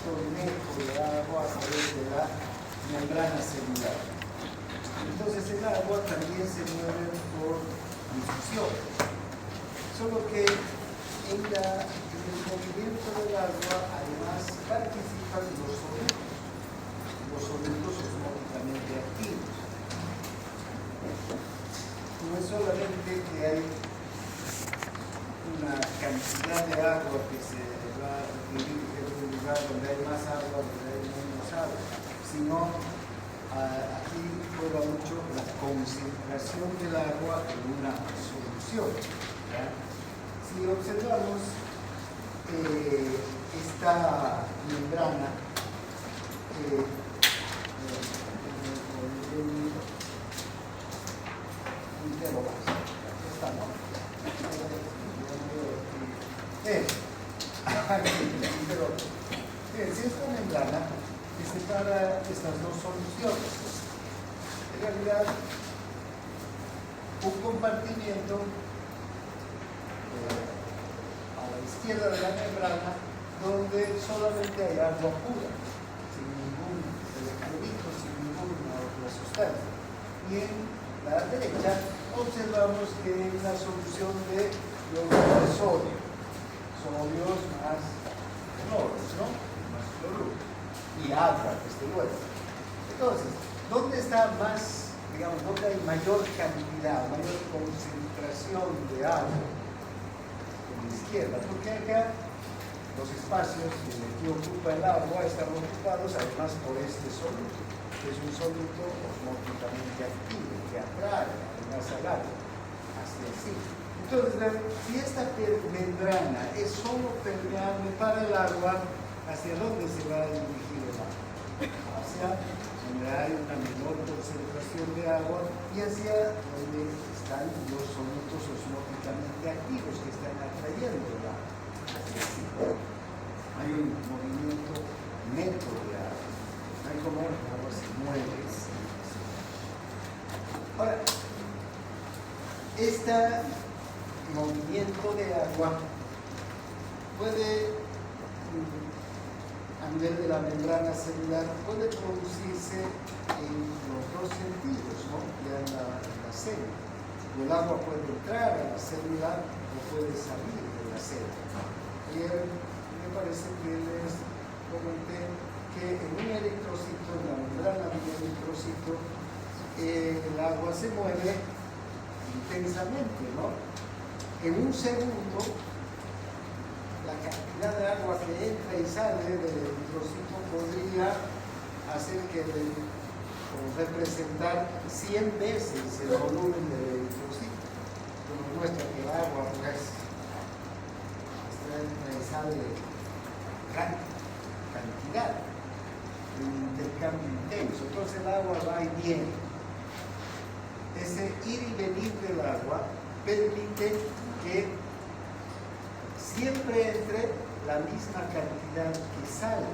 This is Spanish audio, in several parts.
movimiento neto de agua a través de la membrana celular. Entonces el agua también se mueve por difusión. Solo que en el movimiento del agua además participan los solutos osmóticamente activos. No es solamente que hay una cantidad de agua que se va a dirigir en un lugar donde hay más agua, donde hay menos agua, sino aquí juega mucho la concentración del agua en una solución. ¿Ya? Si observamos esta membrana, si esta membrana que separa estas dos soluciones, en realidad un compartimiento a la izquierda de la membrana donde solamente hay agua pura, sin ningún electrolito, sin ninguna otra sustancia. Y en la derecha observamos que es una solución de sodio, sodios más cloros, ¿no? Más cloruro, y agua, desde luego. Entonces, ¿dónde está más, digamos, dónde hay mayor cantidad, mayor concentración de agua? En la izquierda, porque acá los espacios que ocupa el agua están ocupados además por este soluto, que es un soluto osmóticamente activo, que atrae además al agua, así así. Entonces, si esta membrana es solo permeable para el agua, ¿hacia dónde se va a dirigir el agua? Hacia donde hay una menor concentración de agua y hacia donde están los solutos osmóticamente activos que están atrayendo el agua. Hay un movimiento neto de agua. No hay como el agua se mueve. Ahora, este movimiento de agua puede, a nivel de la membrana celular, puede producirse en los dos sentidos, ¿no? Ya en la célula. El agua puede entrar a la célula o puede salir de la célula. Ayer me parece que les comenté que en un eritrocito, en la membrana de un eritrocito, el agua se mueve intensamente, ¿no? En un segundo, la cantidad de agua que entra y sale del eritrocito podría hacer que o representar 100 veces el volumen del eritrocito. Esto nos muestra que el agua, pues, entra y sale gran cantidad, un intercambio intenso. Entonces el agua va y viene. Ese ir y venir del agua permite que siempre entre la misma cantidad que sale,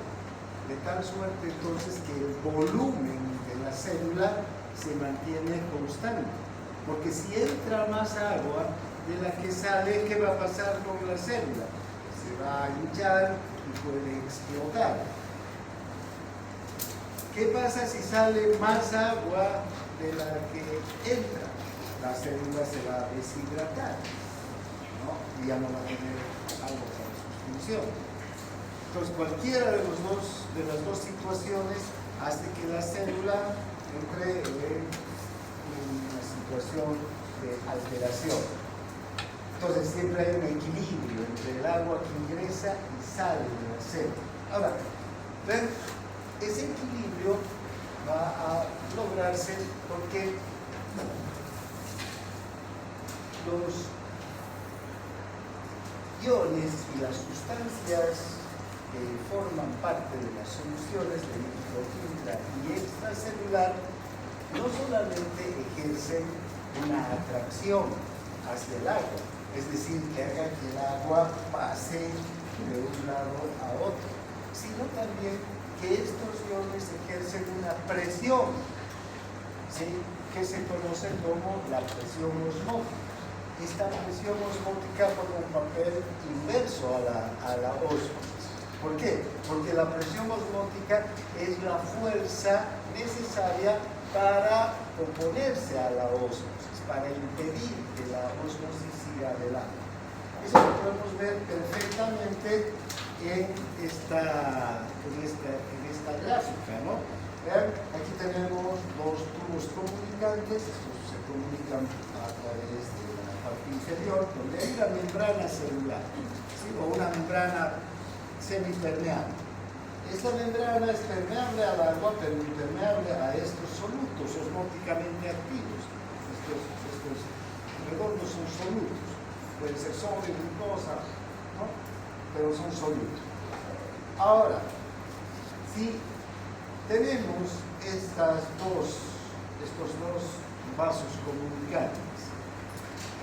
de tal suerte entonces que el volumen de la célula se mantiene constante, porque si entra más agua de la que sale, ¿qué va a pasar con la célula? Se va a hinchar y puede explotar. ¿Qué pasa si sale más agua de la que entra? La célula se va a deshidratar, ¿no? Y ya no va a tener agua para su función. Entonces, cualquiera de las dos situaciones hace que la célula entre en una situación de alteración. Entonces, siempre hay un equilibrio entre el agua que ingresa y sale de la célula. Ahora, ¿ven? Ese equilibrio va a lograrse porque los iones y las sustancias que forman parte de las soluciones de intra y extracelular no solamente ejercen una atracción hacia el agua, es decir, que haga que el agua pase de un lado a otro, sino también que estos iones ejercen una presión, ¿sí?, que se conoce como la presión osmótica. Esta presión osmótica juega un papel inverso a la ósmosis. ¿Por qué? Porque la presión osmótica es la fuerza necesaria para oponerse a la osmosis, para impedir que la osmosis siga adelante. Eso lo podemos ver perfectamente en esta gráfica, ¿no? Vean, aquí tenemos dos tubos comunicantes, estos se comunican a través de la parte inferior, donde hay una membrana celular, ¿sí? O una membrana semipermeable. Esta membrana es permeable al agua, pero impermeable a estos solutos osmóticamente activos. Estos redondos son solutos. Puede ser sodio, glucosa, ¿no? Pero son solutos. Ahora, si tenemos estos dos vasos comunicantes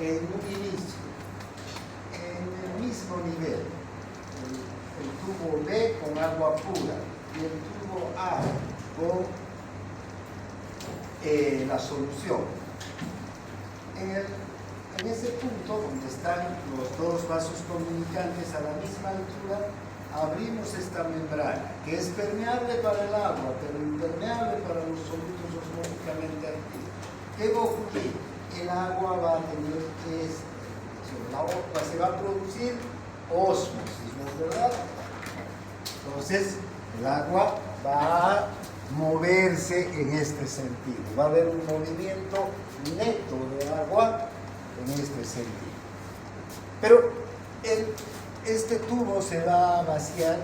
en un inicio, en el mismo nivel, el tubo B con agua pura y el tubo A con la solución. En ese punto donde están los dos vasos comunicantes a la misma altura, abrimos esta membrana, que es permeable para el agua, pero impermeable para los solutos osmóticamente activos. ¿Qué va a ocurrir? El agua va a tener se va a producir osmosis, ¿no es verdad? Entonces, el agua va a moverse en este sentido. Va a haber un movimiento neto de agua en este sentido. Pero este tubo se va a vaciar,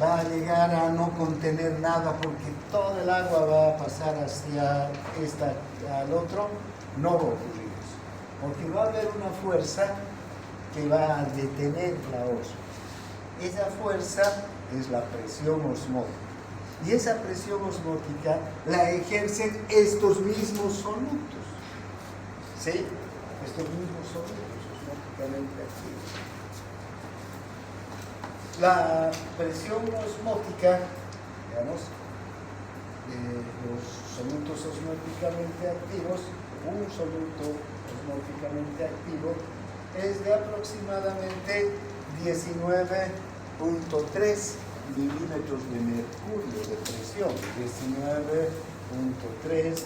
va a llegar a no contener nada porque todo el agua va a pasar hacia al otro. No va a ocurrir eso, porque va a haber una fuerza que va a detener la osmosis. Esa fuerza es la presión osmótica. Y esa presión osmótica la ejercen estos mismos solutos. ¿Sí? Estos mismos solutos osmóticamente activos. La presión osmótica, digamos, los solutos osmóticamente activos, un soluto osmóticamente activo es de aproximadamente 19.3 milímetros de mercurio de presión, 19.3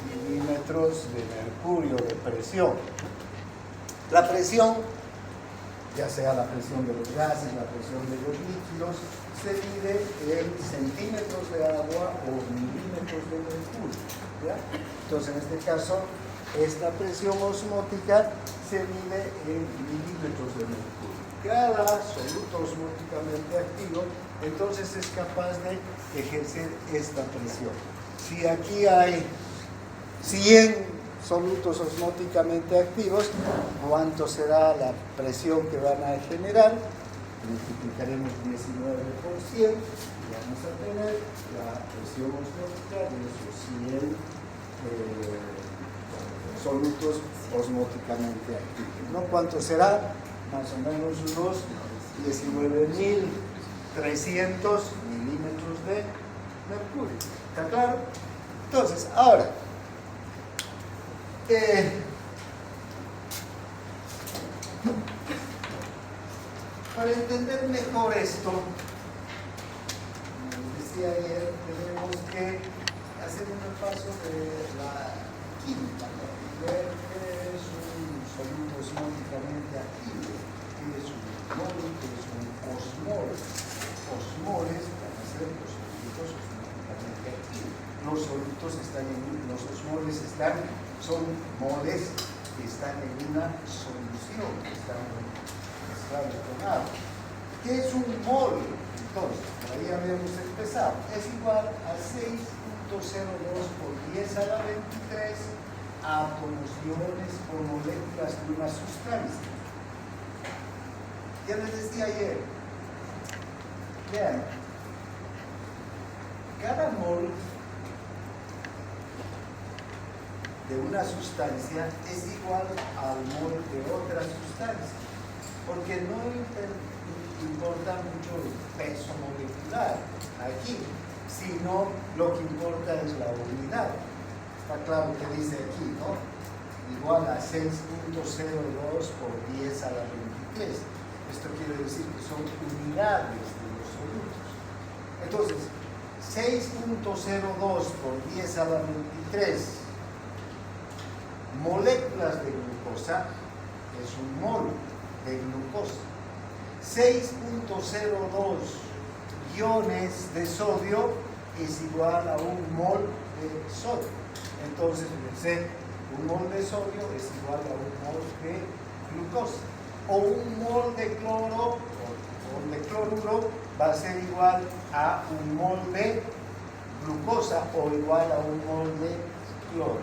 milímetros de mercurio de presión. La presión, ya sea la presión de los gases, la presión de los líquidos, se mide en centímetros de agua o milímetros de mercurio, ¿ya? Entonces, en este caso, esta presión osmótica se mide en milímetros de mercurio. Cada soluto osmóticamente activo, entonces es capaz de ejercer esta presión. Si aquí hay 100 solutos osmóticamente activos, ¿cuánto será la presión que van a generar? Multiplicaremos 19 por 100 y vamos a tener la presión osmótica de esos 100 solutos osmóticamente activos, ¿no? ¿Cuánto será? Más o menos unos 19.300 milímetros de mercurio. ¿Está claro? Entonces, ahora, para entender mejor esto, como decía ayer, tenemos que hacer un repaso de la química, ¿no? Ver qué es un soluto osmóticamente activo, qué es un mol, qué es un osmol. Osmoles van a ser los solutos osmóticamente activos. Los solutos son moles que están en una solución, que están mezclados con agua. ¿Qué es un mol? Entonces, por ahí habíamos empezado. Es igual a 6.02 por 10 a la 23 átomos, iones o moléculas de una sustancia. Ya les decía ayer, vean, cada mol de una sustancia es igual al mol de otra sustancia, porque no importa mucho el peso molecular aquí, sino lo que importa es la unidad. Está claro que dice aquí, ¿no? Igual a 6.02 por 10 a la 23. Esto quiere decir que son unidades de los absolutos. Entonces, 6.02 por 10 a la 23 moléculas de glucosa es un mol de glucosa. 6.02 iones de sodio es igual a un mol de sodio. Entonces, un mol de sodio es igual a un mol de glucosa. O un mol de cloro o de cloruro va a ser igual a un mol de glucosa o igual a un mol de cloro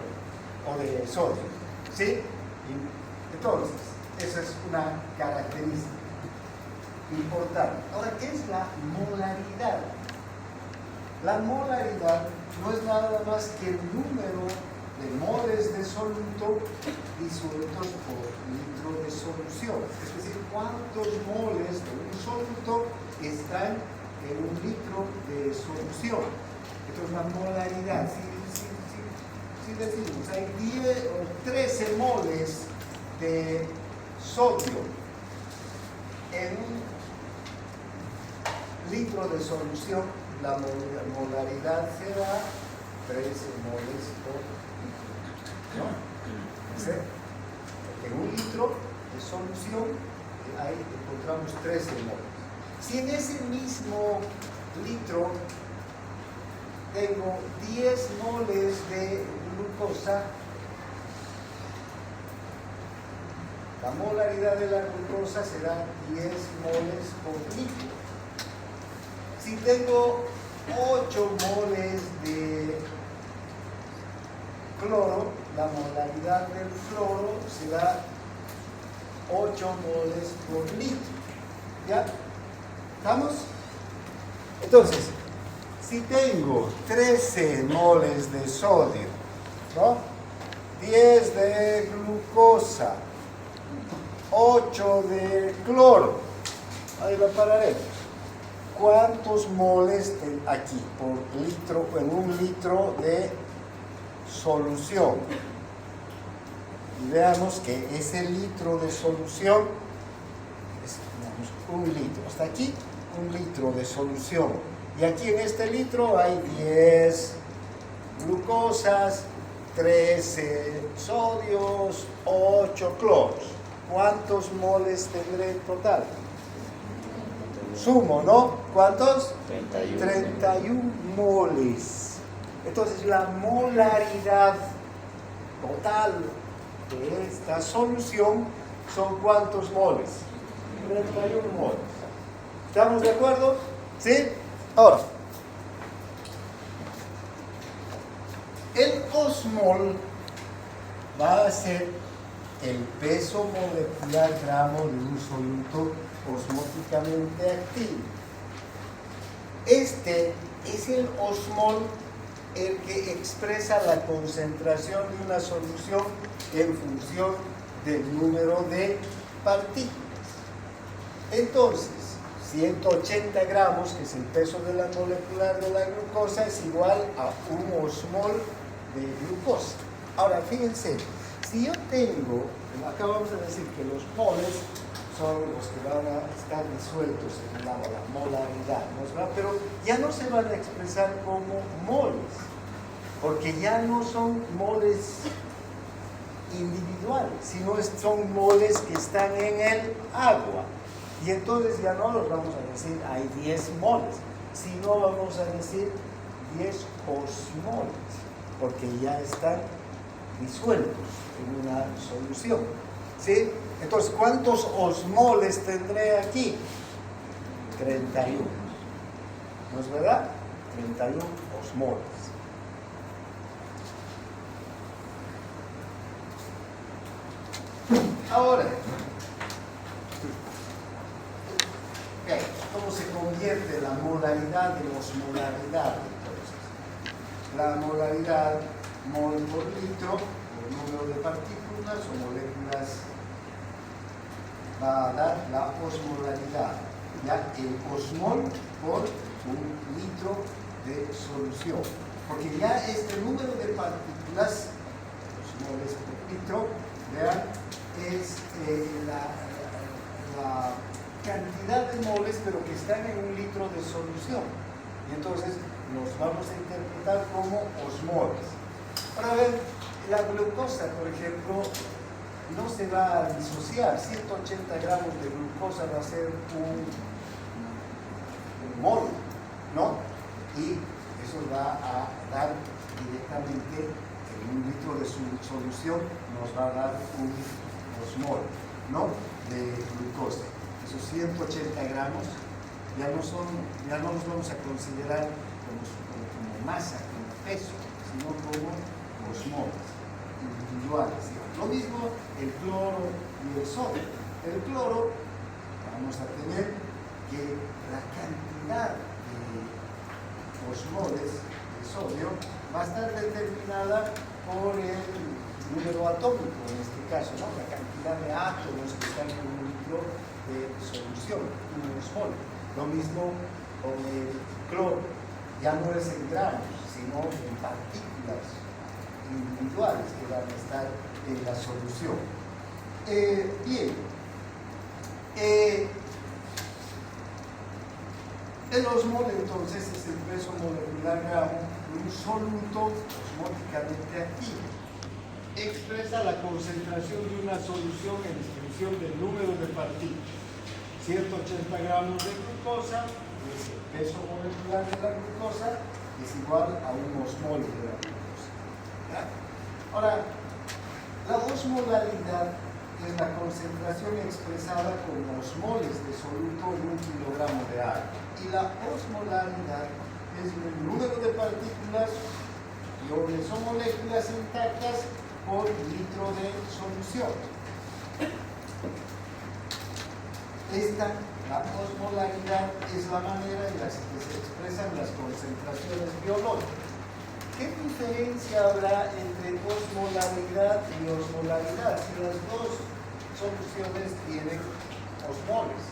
o de sodio. ¿Sí? Entonces, esa es una característica importante. Ahora, ¿qué es la molaridad? La molaridad no es nada más que el número de moles de soluto disueltos por litro de solución. Es decir, cuántos moles de un soluto están en un litro de solución. Entonces, la molaridad, si decimos, hay 10 o 13 moles de sodio en un litro de solución, la molaridad será 13 moles por litro, ¿no? ¿Sí? Porque en un litro de solución ahí encontramos 13 moles. Si en ese mismo litro tengo 10 moles de glucosa, la molaridad de la glucosa será 10 moles por litro. Si tengo 8 moles de cloro, la molaridad del cloro será 8 moles por litro. ¿Ya? ¿Estamos? Entonces, si tengo 13 moles de sodio, ¿no? 10 de glucosa, 8 de cloro, ahí lo pararemos. ¿Cuántos moles aquí por litro, en un litro de solución? Y veamos que ese litro de solución es, digamos, un litro. Hasta aquí, un litro de solución. Y aquí en este litro hay 10 glucosas, 13 sodios, 8 cloros. ¿Cuántos moles tendré en total? Sumo, ¿no? ¿Cuántos? 31 moles. Entonces, la molaridad total de esta solución son ¿cuántos moles? 31 moles. ¿Estamos de acuerdo? ¿Sí? Ahora, el osmol va a ser el peso molecular gramo de un soluto osmóticamente activo. Este es el osmol el que expresa la concentración de una solución en función del número de partículas. Entonces, 180 gramos, que es el peso de la molecular de la glucosa, es igual a un osmol de glucosa. Ahora, fíjense, si yo tengo, acá vamos a decir que los moles son los que van a estar disueltos en el agua, la molaridad, ¿no? Pero ya no se van a expresar como moles, porque ya no son moles individuales, sino son moles que están en el agua. Y entonces ya no los vamos a decir hay 10 moles, sino vamos a decir 10 osmoles, porque ya están disueltos en una solución. ¿Sí? Entonces, ¿cuántos osmoles tendré aquí? 31. ¿No es verdad? 31 osmoles. Ahora, ¿cómo se convierte la molaridad en osmolaridad? Entonces, la molaridad, mol por litro, por número de partículas o moléculas, va a dar la osmolaridad, ya el osmol por un litro de solución. Porque ya este número de partículas, osmoles por litro, vean, es cantidad de moles, pero que están en un litro de solución. Y entonces los vamos a interpretar como osmoles. Ahora, a ver, la glucosa, por ejemplo, no se va a disociar. 180 gramos de glucosa va a ser un mol, ¿no? Y eso va a dar directamente en un litro de su solución, nos va a dar un osmol, ¿no? De glucosa. Esos 180 gramos ya no los vamos a considerar como masa, como peso, sino como osmoles individuales. Lo mismo el cloro y el sodio. El cloro, vamos a tener que la cantidad de osmoles de sodio va a estar determinada por el número atómico, en este caso, ¿no? La cantidad de átomos que están en un litro de solución, un osmol. Lo mismo con el cloro, ya no es en gramos, sino en partículas individuales que van a estar en la solución. Bien, el osmol entonces es el peso molecular gramo de un soluto osmóticamente activo. Expresa la concentración de una solución en expresión del número de partículas. 180 gramos de glucosa, es el peso molecular de la glucosa, es igual a un osmol de la glucosa. ¿Ya? Ahora, la osmolaridad es la concentración expresada con osmoles de soluto en 1 kilogramo de agua. Y la osmolaridad es el número de partículas, iones o moléculas intactas por litro de solución. La osmolaridad es la manera en la que se expresan las concentraciones biológicas. ¿Qué diferencia habrá entre osmolaridad y osmolaridad si las dos soluciones tienen osmoles?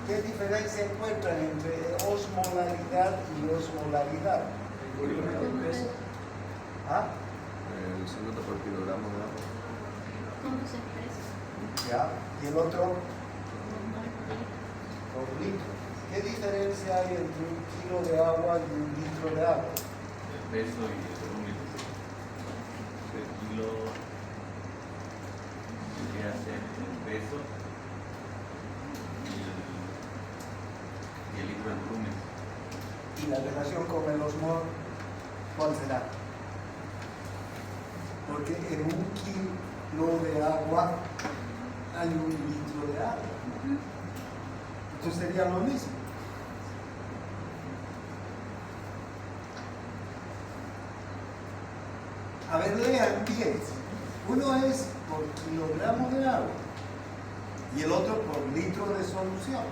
¿Qué diferencia encuentran entre osmolaridad y osmolaridad? ¿Ah? El soluto por kilogramo de agua. ¿Cómo se expresa? ¿Ya? ¿Y el otro? Por litro. ¿Qué diferencia hay entre 1 kilo de agua y 1 litro de agua? El peso y el volumen. El kilo vendría a ser el peso y el litro el volumen. ¿Y la relación con el osmol cuál será? Porque en 1 kilo de agua hay 1 litro de agua. Entonces sería lo mismo. A ver, lean bien. Uno es por kilogramo de agua y el otro por litro de solución.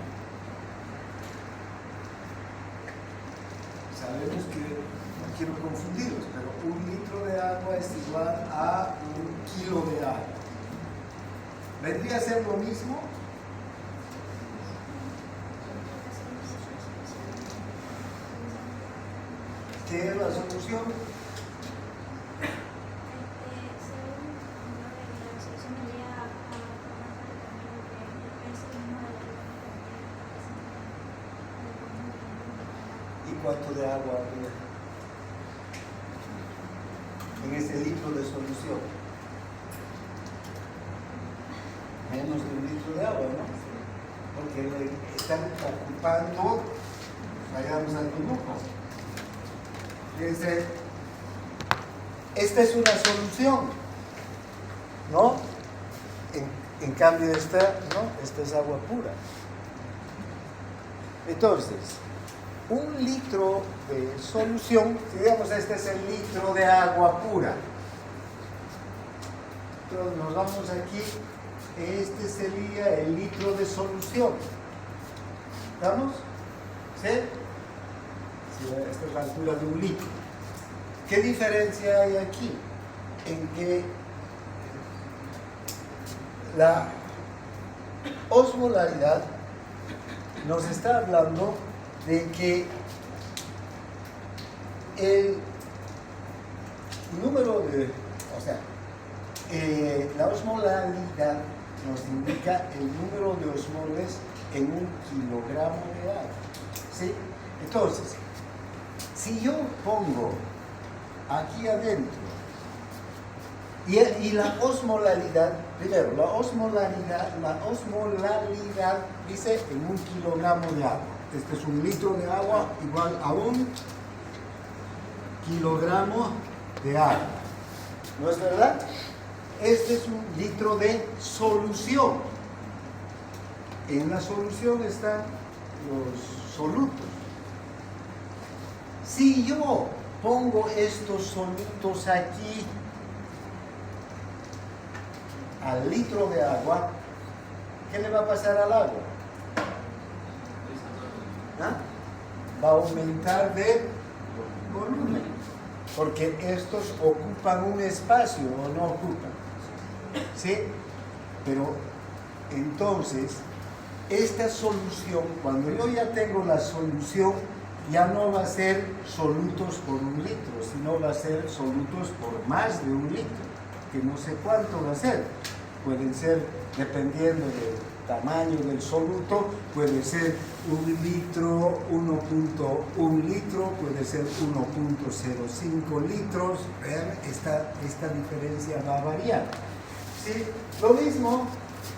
Sabemos que no quiero confundirlos, pero 1 litro de agua es igual a 1 kilo de agua. ¿Vendría a ser lo mismo? ¿Qué es la solución? ¿Y cuánto de agua habría en ese litro de solución? Menos de 1 litro de agua, ¿no? Porque le están ocupando, vayamos al dibujo. Fíjense, esta es una solución, ¿no? En cambio esta, ¿no? Esta es agua pura. Entonces, 1 litro de solución, digamos este es el litro de agua pura. Entonces nos vamos aquí, este sería el litro de solución. ¿Estamos? ¿Sí? Esta es la altura de 1 litro. ¿Qué diferencia hay aquí? En que la osmolaridad nos está hablando de que el número de, o sea, la osmolalidad nos indica el número de osmoles en un kilogramo de agua. ¿Sí? Entonces, si yo pongo aquí adentro y la osmolalidad, primero, la osmolalidad dice en un kilogramo de agua. Este es 1 litro de agua igual a 1 kilogramo de agua. ¿No es verdad? Este es 1 litro de solución. En la solución están los solutos. Si yo pongo estos solutos aquí al litro de agua, ¿qué le va a pasar al agua? ¿Ah? Va a aumentar de volumen, porque estos ocupan un espacio o no ocupan. ¿Sí? Pero entonces, esta solución, cuando yo ya tengo la solución, ya no va a ser solutos por 1 litro, sino va a ser solutos por más de 1 litro, que no sé cuánto va a ser. Pueden ser, dependiendo del tamaño del soluto, puede ser 1 litro, 1.1 litro, puede ser 1.05 litros. Vean, esta diferencia va a variar. ¿Sí? Lo mismo,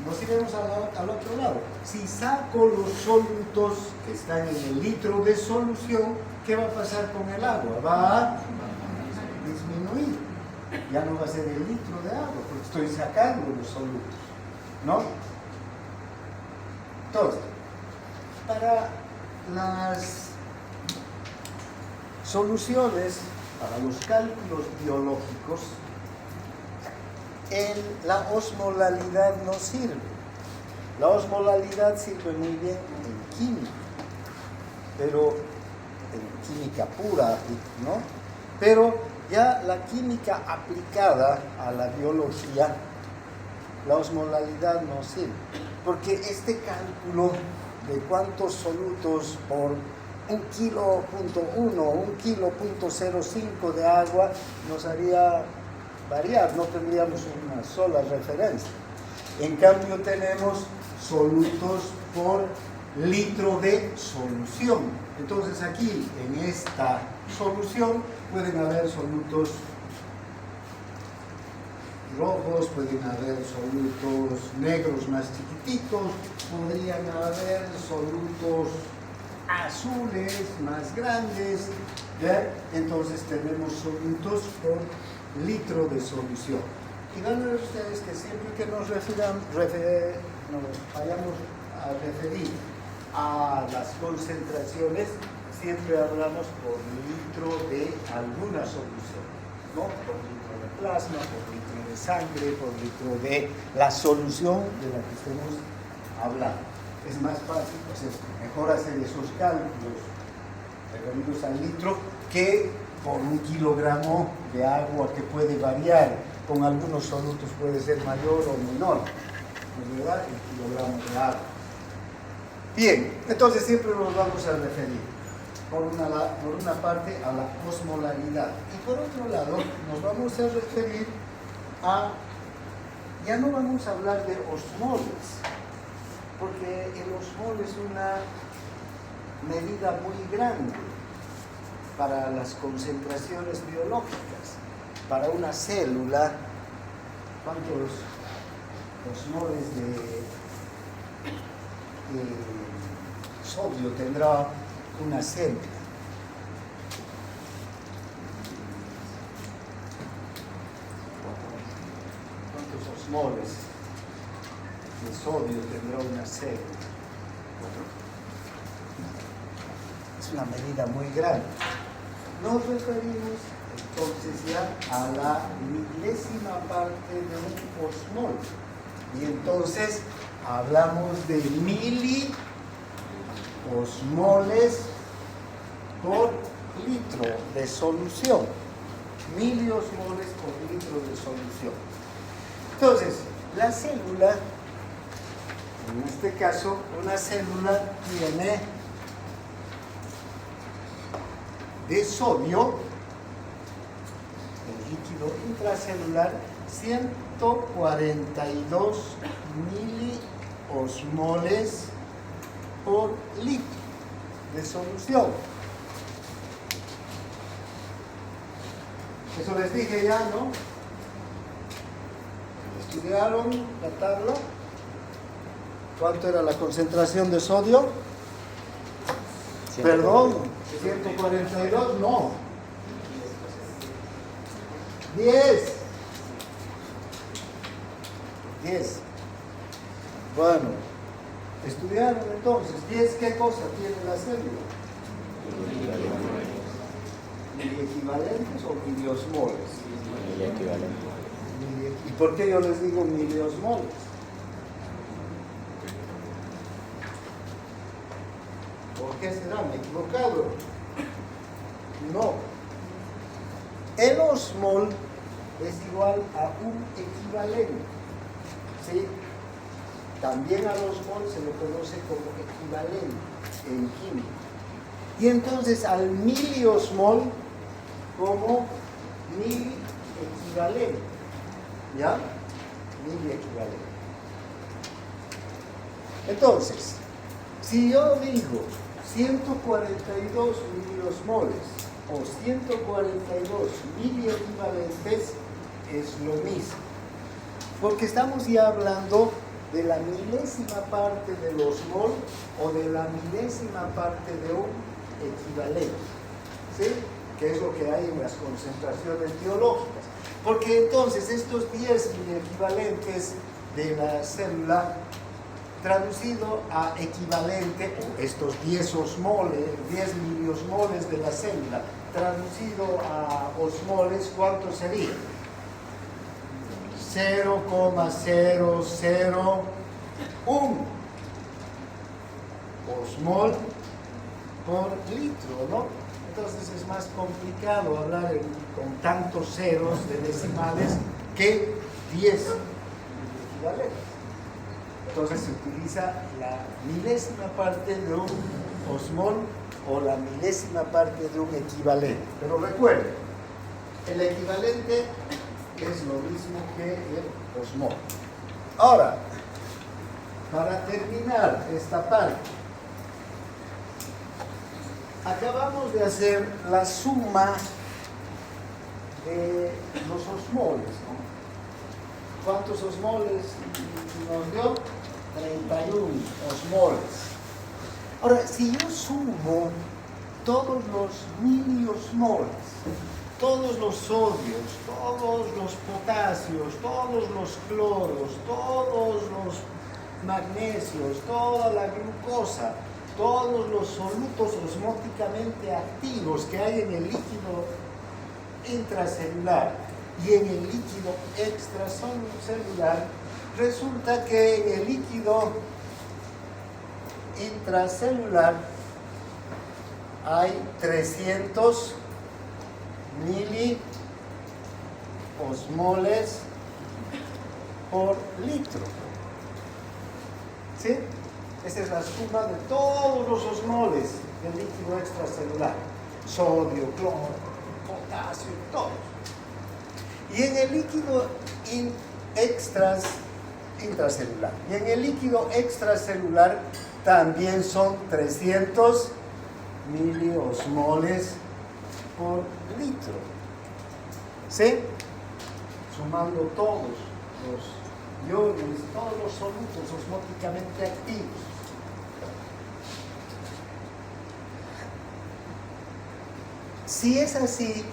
nos iremos al otro lado. Si saco los solutos que están en el litro de solución, ¿qué va a pasar con el agua? Va a disminuir. Ya no va a ser el litro de agua, porque estoy sacando los solutos, ¿no? Entonces, para las soluciones, para los cálculos biológicos, la osmolalidad no sirve. La osmolalidad sirve muy bien en química, pero en química pura, ¿no? Pero ya la química aplicada a la biología, la osmolalidad no sirve, porque este cálculo de cuántos solutos por 1,1 kilo, 1,05 kilo de agua nos haría variar, no tendríamos una sola referencia. En cambio tenemos solutos por litro de solución. Entonces aquí en esta solución pueden haber solutos rojos, pueden haber solutos negros más chiquititos, podrían haber solutos azules más grandes, ¿ya? Entonces tenemos solutos por litro de solución. Y van a ver ustedes que siempre que nos vayamos a referir a las concentraciones, siempre hablamos por litro de alguna solución, ¿no? Por litro de plasma, por litro de sangre, por litro de la solución de la que estemos hablando. Es más fácil, pues es mejor hacer esos cálculos referidos al litro que por 1 kilogramo de agua, que puede variar. Con algunos solutos puede ser mayor o menor, ¿no es verdad? El kilogramo de agua. Bien, entonces siempre nos vamos a referir por una parte a la osmolaridad y por otro lado nos vamos a referir a, ya no vamos a hablar de osmoles, porque el osmol es una medida muy grande para las concentraciones biológicas. Para una célula, ¿cuántos osmoles de sodio tendrá una célula? ¿Cuántos osmoles de sodio tendrá una célula? Es una medida muy grande. Nos referimos entonces ya a la milésima parte de un osmol. Y entonces hablamos de miliosmoles por litro de solución. Miliosmoles por litro de solución. Entonces, la célula, en este caso, una célula tiene de sodio, el líquido intracelular, 100 142 miliosmoles por litro de solución. Eso les dije ya, ¿no? ¿Estudiaron la tabla? ¿Cuánto era la concentración de sodio? Perdón, 142, no. 10. Bueno, estudiaron entonces. 10, ¿qué cosa tiene la célula? ¿Miliequivalentes o miliosmoles? Miliequivalente. ¿Y por qué yo les digo miliosmoles? ¿Por qué será? ¿Me he equivocado? No. El osmol es igual a un equivalente. ¿Sí? También al osmol se lo conoce como equivalente en química. Y entonces al miliosmol como miliequivalente. ¿Ya? Miliequivalente. Entonces, si yo digo 142 miliosmoles o 142 miliequivalentes, es lo mismo. Porque estamos ya hablando de la milésima parte del osmol o de la milésima parte de un equivalente. ¿Sí? Que es lo que hay en las concentraciones biológicas. Porque entonces estos 10 miliequivalentes de la célula, traducido a equivalente, o estos 10 osmoles, 10 miliosmoles de la célula, traducido a osmoles, ¿cuánto sería? 0,001 osmol por litro, ¿no? Entonces es más complicado hablar con tantos ceros de decimales que 10 equivalentes. Entonces se utiliza la milésima parte de un osmol o la milésima parte de un equivalente. Pero recuerden, el equivalente es lo mismo que el osmol. Ahora, para terminar esta parte, acabamos de hacer la suma de los osmoles, ¿no? ¿Cuántos osmoles nos dio? 31 osmoles. Ahora, si yo sumo todos los miliosmoles, todos los sodios, todos los potasios, todos los cloros, todos los magnesios, toda la glucosa, todos los solutos osmóticamente activos que hay en el líquido intracelular y en el líquido extracelular, resulta que en el líquido intracelular hay 300 miliosmoles por litro. ¿Sí? Esa es la suma de todos los osmoles del líquido extracelular. Sodio, cloro, potasio, todos. Y en el líquido intracelular. Y en el líquido extracelular también son 300 miliosmoles por litro. ¿Sí? Sumando todos los iones, todos los solutos osmóticamente activos. Si es así,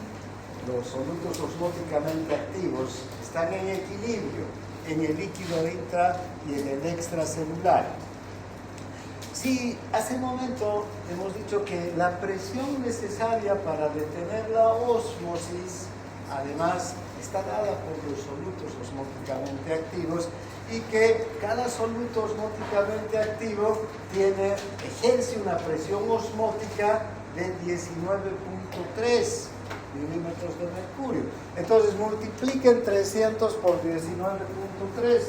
los solutos osmóticamente activos están en equilibrio en el líquido intra y en el extracelular. Si hace un momento hemos dicho que la presión necesaria para detener la ósmosis, además, está dada por los solutos osmóticamente activos y que cada soluto osmóticamente activo ejerce una presión osmótica de 19.3 milímetros de mercurio. Entonces multipliquen 300 por 19.3.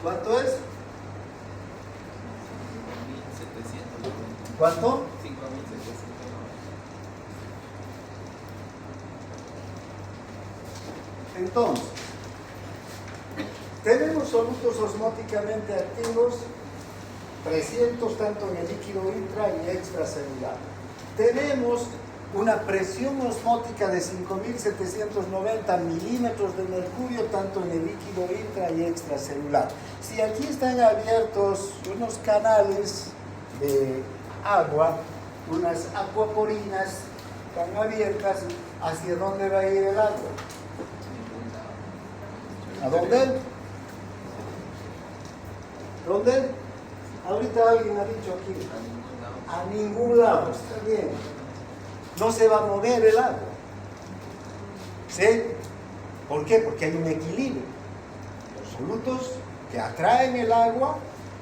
¿Cuánto es? 5.790. ¿Cuánto? 5.700. Entonces, tenemos solutos osmóticamente activos 300 tanto en el líquido intra y extracelular. Tenemos una presión osmótica de 5.790 milímetros de mercurio tanto en el líquido intra y extracelular. Si aquí están abiertos unos canales de agua, unas acuaporinas están abiertas, ¿hacia dónde va a ir el agua? ¿A dónde? ¿Dónde? Ahorita alguien ha dicho aquí. A ningún lado, está bien. No se va a mover el agua. ¿Sí? ¿Por qué? Porque hay un equilibrio. Los solutos que atraen el agua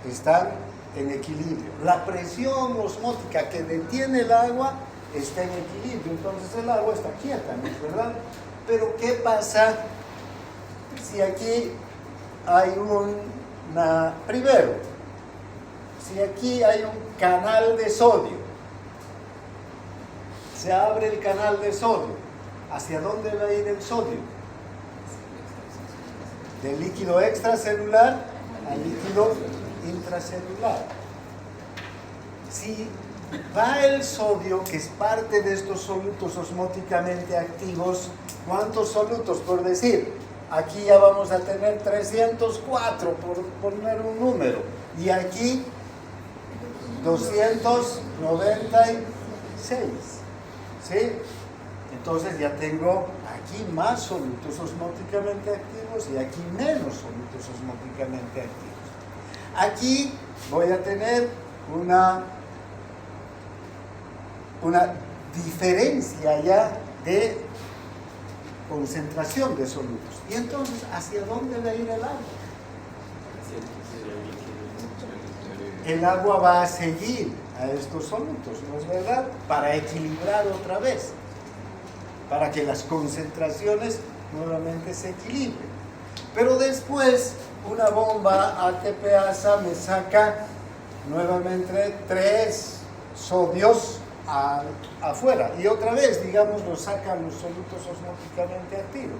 están en equilibrio. La presión osmótica que detiene el agua está en equilibrio. Entonces el agua está quieta, ¿no es verdad? Pero ¿qué pasa si aquí hay primero, si aquí hay un canal de sodio, se abre el canal de sodio, ¿hacia dónde va a ir el sodio? Del líquido extracelular al líquido intracelular. Si va el sodio, que es parte de estos solutos osmóticamente activos, ¿cuántos solutos? Por decir, aquí ya vamos a tener 304, por poner un número, y aquí 296, ¿sí? Entonces ya tengo aquí más solutos osmóticamente activos y aquí menos solutos osmóticamente activos. Aquí voy a tener una diferencia ya de concentración de solutos. Y entonces, ¿hacia dónde va a ir el agua? El agua va a seguir a estos solutos, ¿no es verdad? Para equilibrar otra vez, para que las concentraciones nuevamente se equilibren. Pero después, una bomba ATPasa me saca nuevamente 3 sodios afuera, y otra vez, digamos, lo sacan los solutos osmóticamente activos.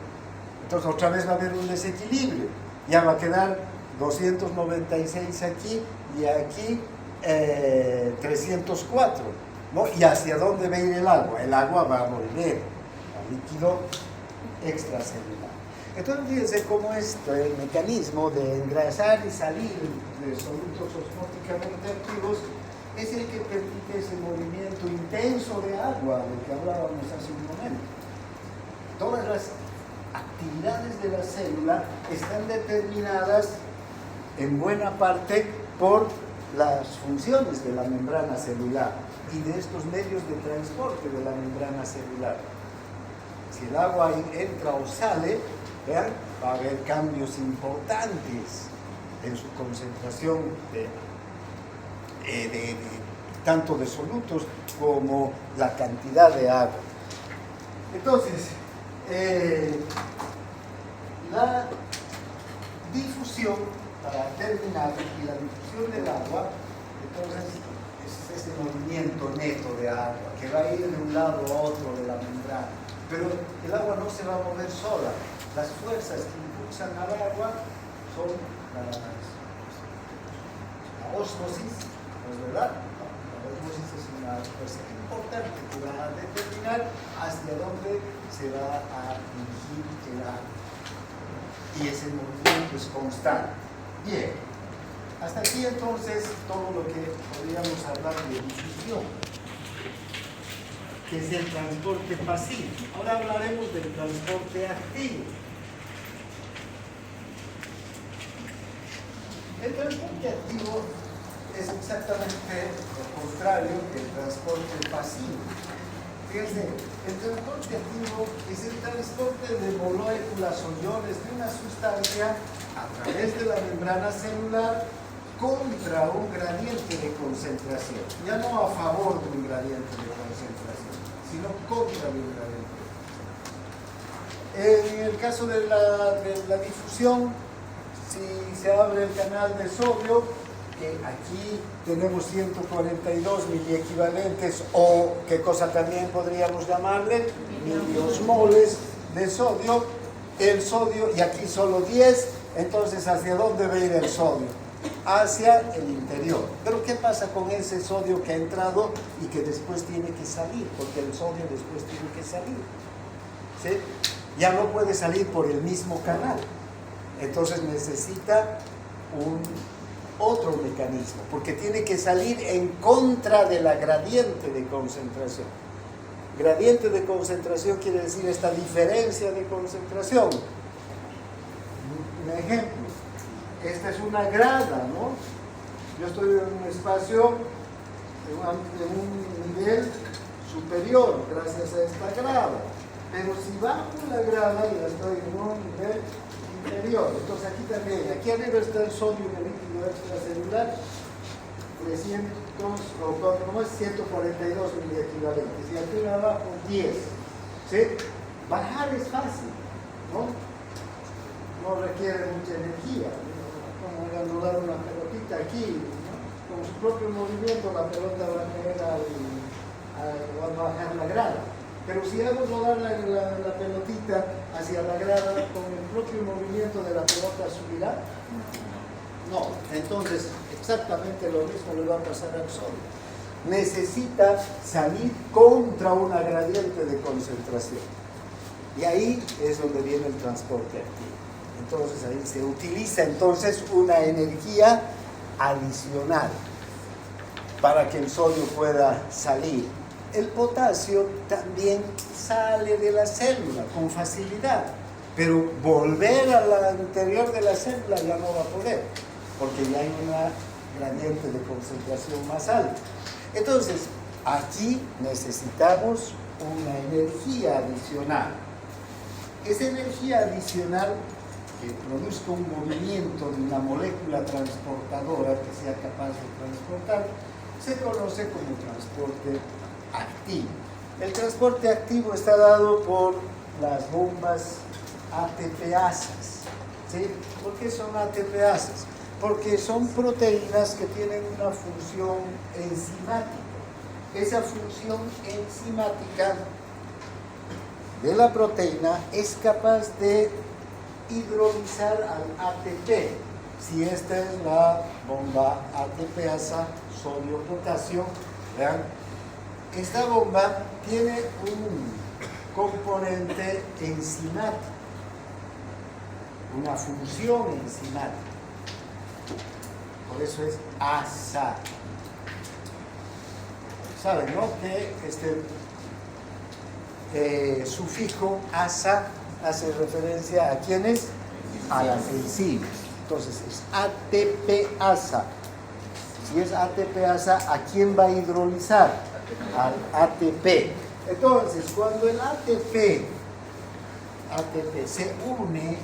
Entonces otra vez va a haber un desequilibrio, ya va a quedar 296 aquí y aquí 304, ¿no? ¿Y hacia dónde va a ir el agua? El agua va a volver al líquido extracelular. Entonces fíjense cómo este mecanismo de engrasar y salir de solutos osmóticamente activos es el que permite ese movimiento intenso de agua del que hablábamos hace un momento. Todas las actividades de la célula están determinadas en buena parte por las funciones de la membrana celular y de estos medios de transporte de la membrana celular. Si el agua entra o sale, vean, va a haber cambios importantes en su concentración tanto de solutos como la cantidad de agua. Entonces, la difusión, para terminar, y la difusión del agua, entonces es este movimiento neto de agua que va a ir de un lado a otro de la membrana. Pero el agua no se va a mover sola. Las fuerzas que impulsan al agua son la ósmosis, ¿no es verdad? La ósmosis es una fuerza importante que va a determinar hacia dónde se va a dirigir el agua. Y ese movimiento es constante. Bien, hasta aquí entonces todo lo que podríamos hablar de difusión, que es el transporte pasivo. Ahora hablaremos del transporte activo. El transporte activo es exactamente lo contrario que el transporte pasivo. Fíjense, el transporte activo es el transporte de moléculas o iones de una sustancia a través de la membrana celular contra un gradiente de concentración. Ya no a favor de un gradiente de concentración, sino contra un gradiente de concentración. En el caso de la difusión, si se abre el canal de sodio, que aquí tenemos 142 miliequivalentes, o qué cosa también podríamos llamarle, miliosmoles de sodio, el sodio, y aquí solo 10, entonces ¿hacia dónde va a ir el sodio? Hacia el interior. Pero ¿qué pasa con ese sodio que ha entrado y que después tiene que salir? Porque el sodio después tiene que salir, ¿sí? Ya no puede salir por el mismo canal. Entonces necesita otro mecanismo, porque tiene que salir en contra de la gradiente de concentración. Gradiente de concentración quiere decir esta diferencia de concentración. Un ejemplo, esta es una grada, ¿no? Yo estoy en un espacio, en un nivel superior gracias a esta grada, pero si bajo la grada ya estoy en un nivel inferior. Entonces aquí también, aquí arriba está el sodio en el líquido extracelular, 142 miliequivalentes, y aquí abajo 10, ¿sí? Bajar es fácil, ¿no? No requiere mucha energía, como anular una pelotita aquí, ¿no? Con su propio movimiento la pelota va a caer va a bajar la grada. Pero si hago rodar la pelotita hacia la grada, con el propio movimiento de la pelota subirá. No, entonces exactamente lo mismo le va a pasar al sodio. Necesita salir contra una gradiente de concentración. Y ahí es donde viene el transporte activo. Entonces ahí se utiliza entonces una energía adicional para que el sodio pueda salir. El potasio también sale de la célula con facilidad, pero volver al interior de la célula ya no va a poder, porque ya hay una gradiente de concentración más alta. Entonces, aquí necesitamos una energía adicional. Esa energía adicional que produzca un movimiento de una molécula transportadora que sea capaz de transportar, se conoce como transporte activo. El transporte activo está dado por las bombas ATPasas. ¿Sí? ¿Por qué son ATPasas? Porque son proteínas que tienen una función enzimática. Esa función enzimática de la proteína es capaz de hidrolizar al ATP. Si esta es la bomba ATPasa, sodio-potasio, vean, esta bomba tiene un componente enzimático, una función enzimática. Por eso es asa. ¿Saben, no? Que este sufijo asa hace referencia a quiénes? A las enzimas. Entonces es ATPasa. Si es ATPasa, ¿a quién va a hidrolizar? Al ATP. Entonces, cuando el ATP se une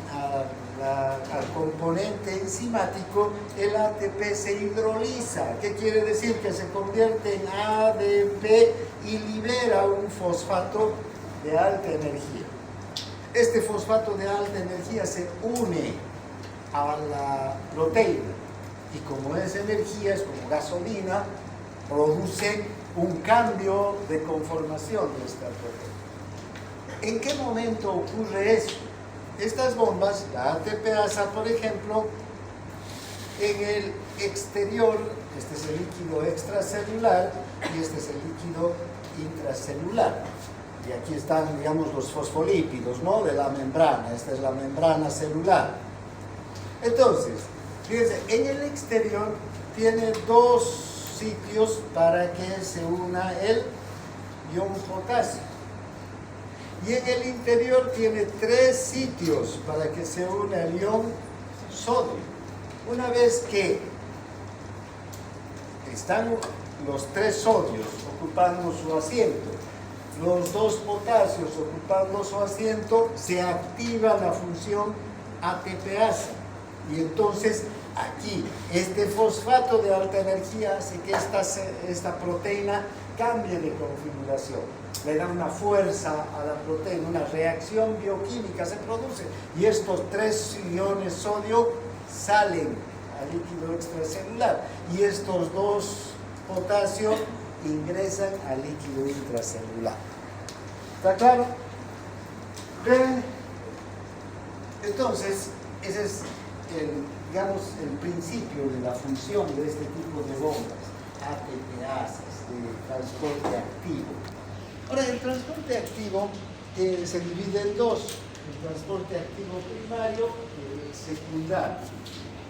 al componente enzimático, el ATP se hidroliza. ¿Qué quiere decir? Que se convierte en ADP y libera un fosfato de alta energía. Este fosfato de alta energía se une a la proteína y como es energía, es como gasolina, produce un cambio de conformación de esta proteína. ¿En qué momento ocurre eso? Estas bombas, la ATPasa, por ejemplo, en el exterior, este es el líquido extracelular y este es el líquido intracelular. Y aquí están, digamos, los fosfolípidos, ¿no? De la membrana. Esta es la membrana celular. Entonces, fíjense, en el exterior tiene dos sitios para que se una el ion potasio. Y en el interior tiene 3 sitios para que se una el ion sodio. Una vez que están los 3 sodios ocupando su asiento, los 2 potasios ocupando su asiento, se activa la función ATPasa. Y entonces aquí, este fosfato de alta energía hace que esta proteína cambie de configuración. Le da una fuerza a la proteína, una reacción bioquímica se produce. Y estos 3 iones sodio salen al líquido extracelular. Y estos 2 potasio ingresan al líquido intracelular. ¿Está claro? Ven, Entonces, ese es digamos, el principio de la función de este tipo de bombas, ATPasas, de transporte activo. Ahora, el transporte activo se divide en dos, el transporte activo primario y el secundario.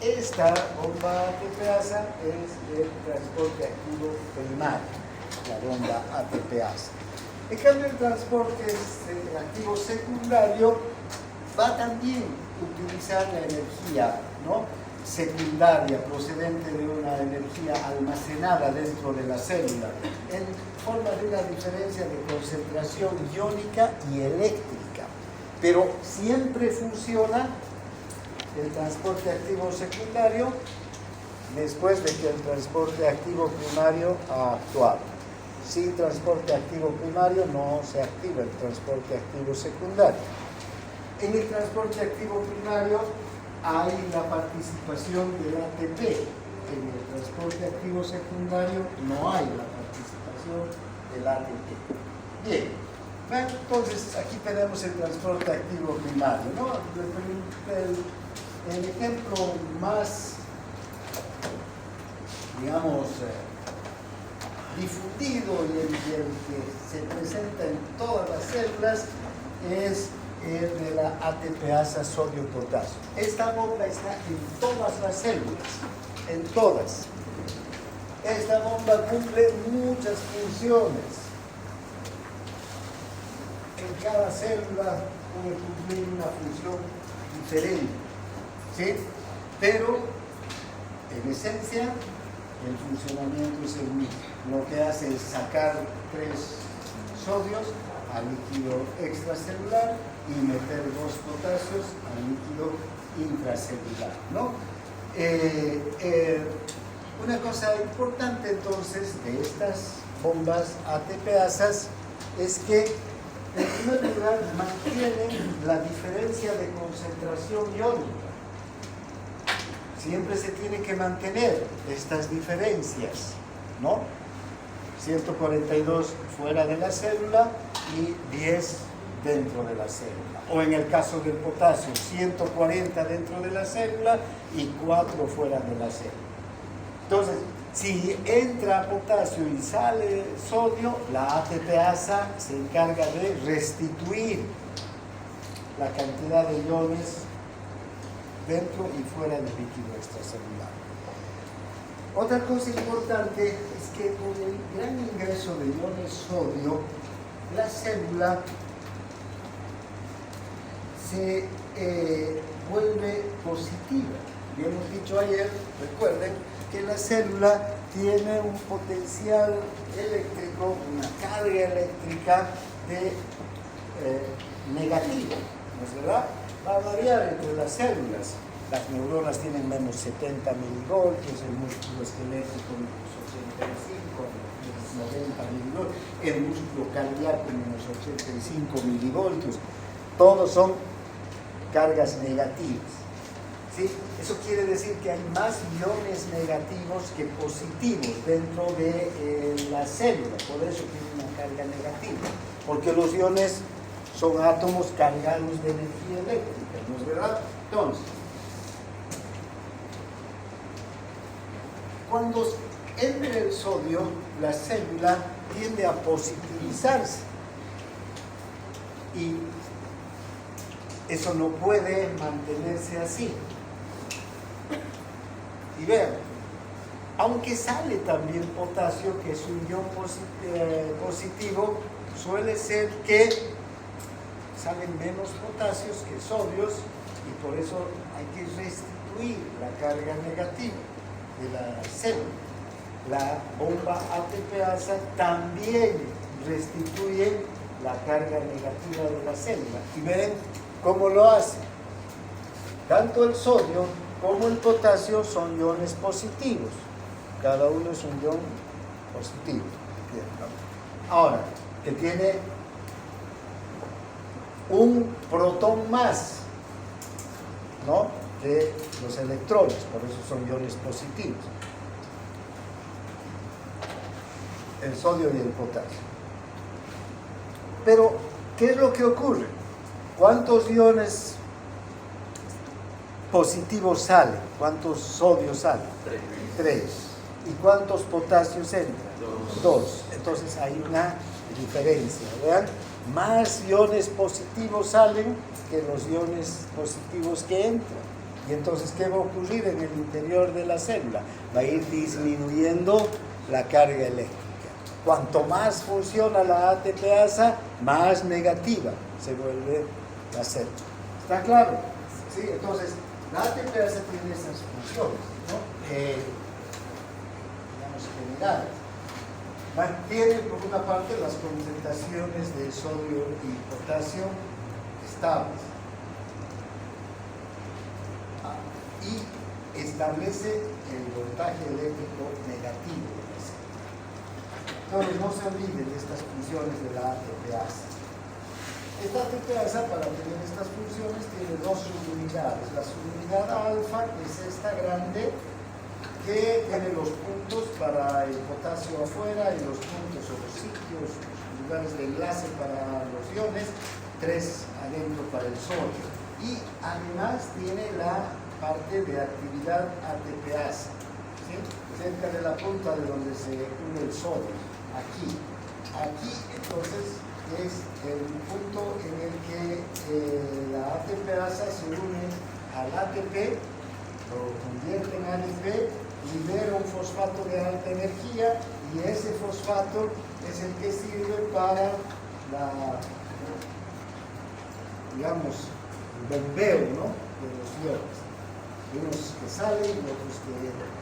Esta bomba ATPasa es el transporte activo primario, la bomba ATPasa. En cambio, el transporte activo secundario va también a utilizar la energía, ¿no?, secundaria procedente de una energía almacenada dentro de la célula en forma de una diferencia de concentración iónica y eléctrica, pero siempre funciona el transporte activo secundario después de que el transporte activo primario ha actuado. Sin transporte activo primario no se activa el transporte activo secundario. En el transporte activo primario hay la participación del ATP. En el transporte activo secundario no hay la participación del ATP. Bien, bueno, entonces aquí tenemos el transporte activo primario, ¿no? El ejemplo más, digamos, difundido y el que se presenta en todas las células es el de la ATPasa sodio-potasio. Esta bomba está en todas las células, en todas. Esta bomba cumple muchas funciones. En cada célula puede cumplir una función diferente, ¿sí? Pero, en esencia, el funcionamiento es el mismo. Lo que hace es sacar 3 sodios al líquido extracelular y meter 2 potasios al líquido intracelular, ¿no? Una cosa importante entonces de estas bombas ATPasas es que en primer lugar mantienen la diferencia de concentración iónica. Siempre se tiene que mantener estas diferencias, ¿no? 142 fuera de la célula y 10 dentro de la célula. O en el caso del potasio, 140 dentro de la célula y 4 fuera de la célula. Entonces, si entra potasio y sale sodio, la ATPasa se encarga de restituir la cantidad de iones dentro y fuera del líquido extracelular. Otra cosa importante es que con el gran ingreso de iones sodio, la célula se vuelve positiva. Y hemos dicho ayer, recuerden, que la célula tiene un potencial eléctrico, una carga eléctrica de negativa, ¿no es verdad? Va a variar entre las células. Las neuronas tienen menos 70 milivoltios, el músculo esquelético menos 85, menos 90 milivoltios, el músculo cardíaco menos 85 milivoltios. Todos son cargas negativas. ¿Sí? Eso quiere decir que hay más iones negativos que positivos dentro de la célula, por eso tiene una carga negativa, porque los iones son átomos cargados de energía eléctrica, ¿no es verdad? Entonces, cuando entra el sodio, la célula tiende a positivizarse y eso no puede mantenerse así. Y vean, aunque sale también potasio, que es un ion positivo, suele ser que salen menos potasios que sodios y por eso hay que restituir la carga negativa de la célula. La bomba ATPasa también restituye la carga negativa de la célula. Y ven cómo lo hace. Tanto el sodio como el potasio son iones positivos. Cada uno es un ion positivo. Ahora, que tiene un protón más, ¿no?, de los electrones, por eso son iones positivos. El sodio y el potasio. Pero, ¿qué es lo que ocurre? ¿Cuántos iones positivos salen? ¿Cuántos sodios salen? 3. ¿Y cuántos potasios entran? 2. Entonces hay una diferencia, ¿vean? Más iones positivos salen que los iones positivos que entran. Y entonces, ¿qué va a ocurrir en el interior de la célula? Va a ir disminuyendo la carga eléctrica. Cuanto más funciona la ATPasa, más negativa se vuelve la célula. ¿Está claro? Sí, entonces, la ATPasa tiene esas funciones, ¿no? Digamos, generales. Mantiene, por una parte, las concentraciones de sodio y potasio estables. Y establece el voltaje eléctrico negativo de la célula. Entonces, no se olviden de estas funciones de la ATPasa. Esta ATPasa, para tener estas funciones, tiene 2 subunidades. La subunidad alfa, que es esta grande, que tiene los puntos para el potasio afuera y los puntos o los sitios, los lugares de enlace para los iones, 3 adentro para el sodio. Y además tiene la parte de actividad ATPasa, ¿sí? Cerca de la punta de donde se une el sodio, aquí. Aquí entonces es el punto en el que la ATPasa se une al ATP, lo convierte en ADP, libera un fosfato de alta energía y ese fosfato es el que sirve para digamos, el bombeo, ¿no?, de los iones. Unos que salen y otros que entran.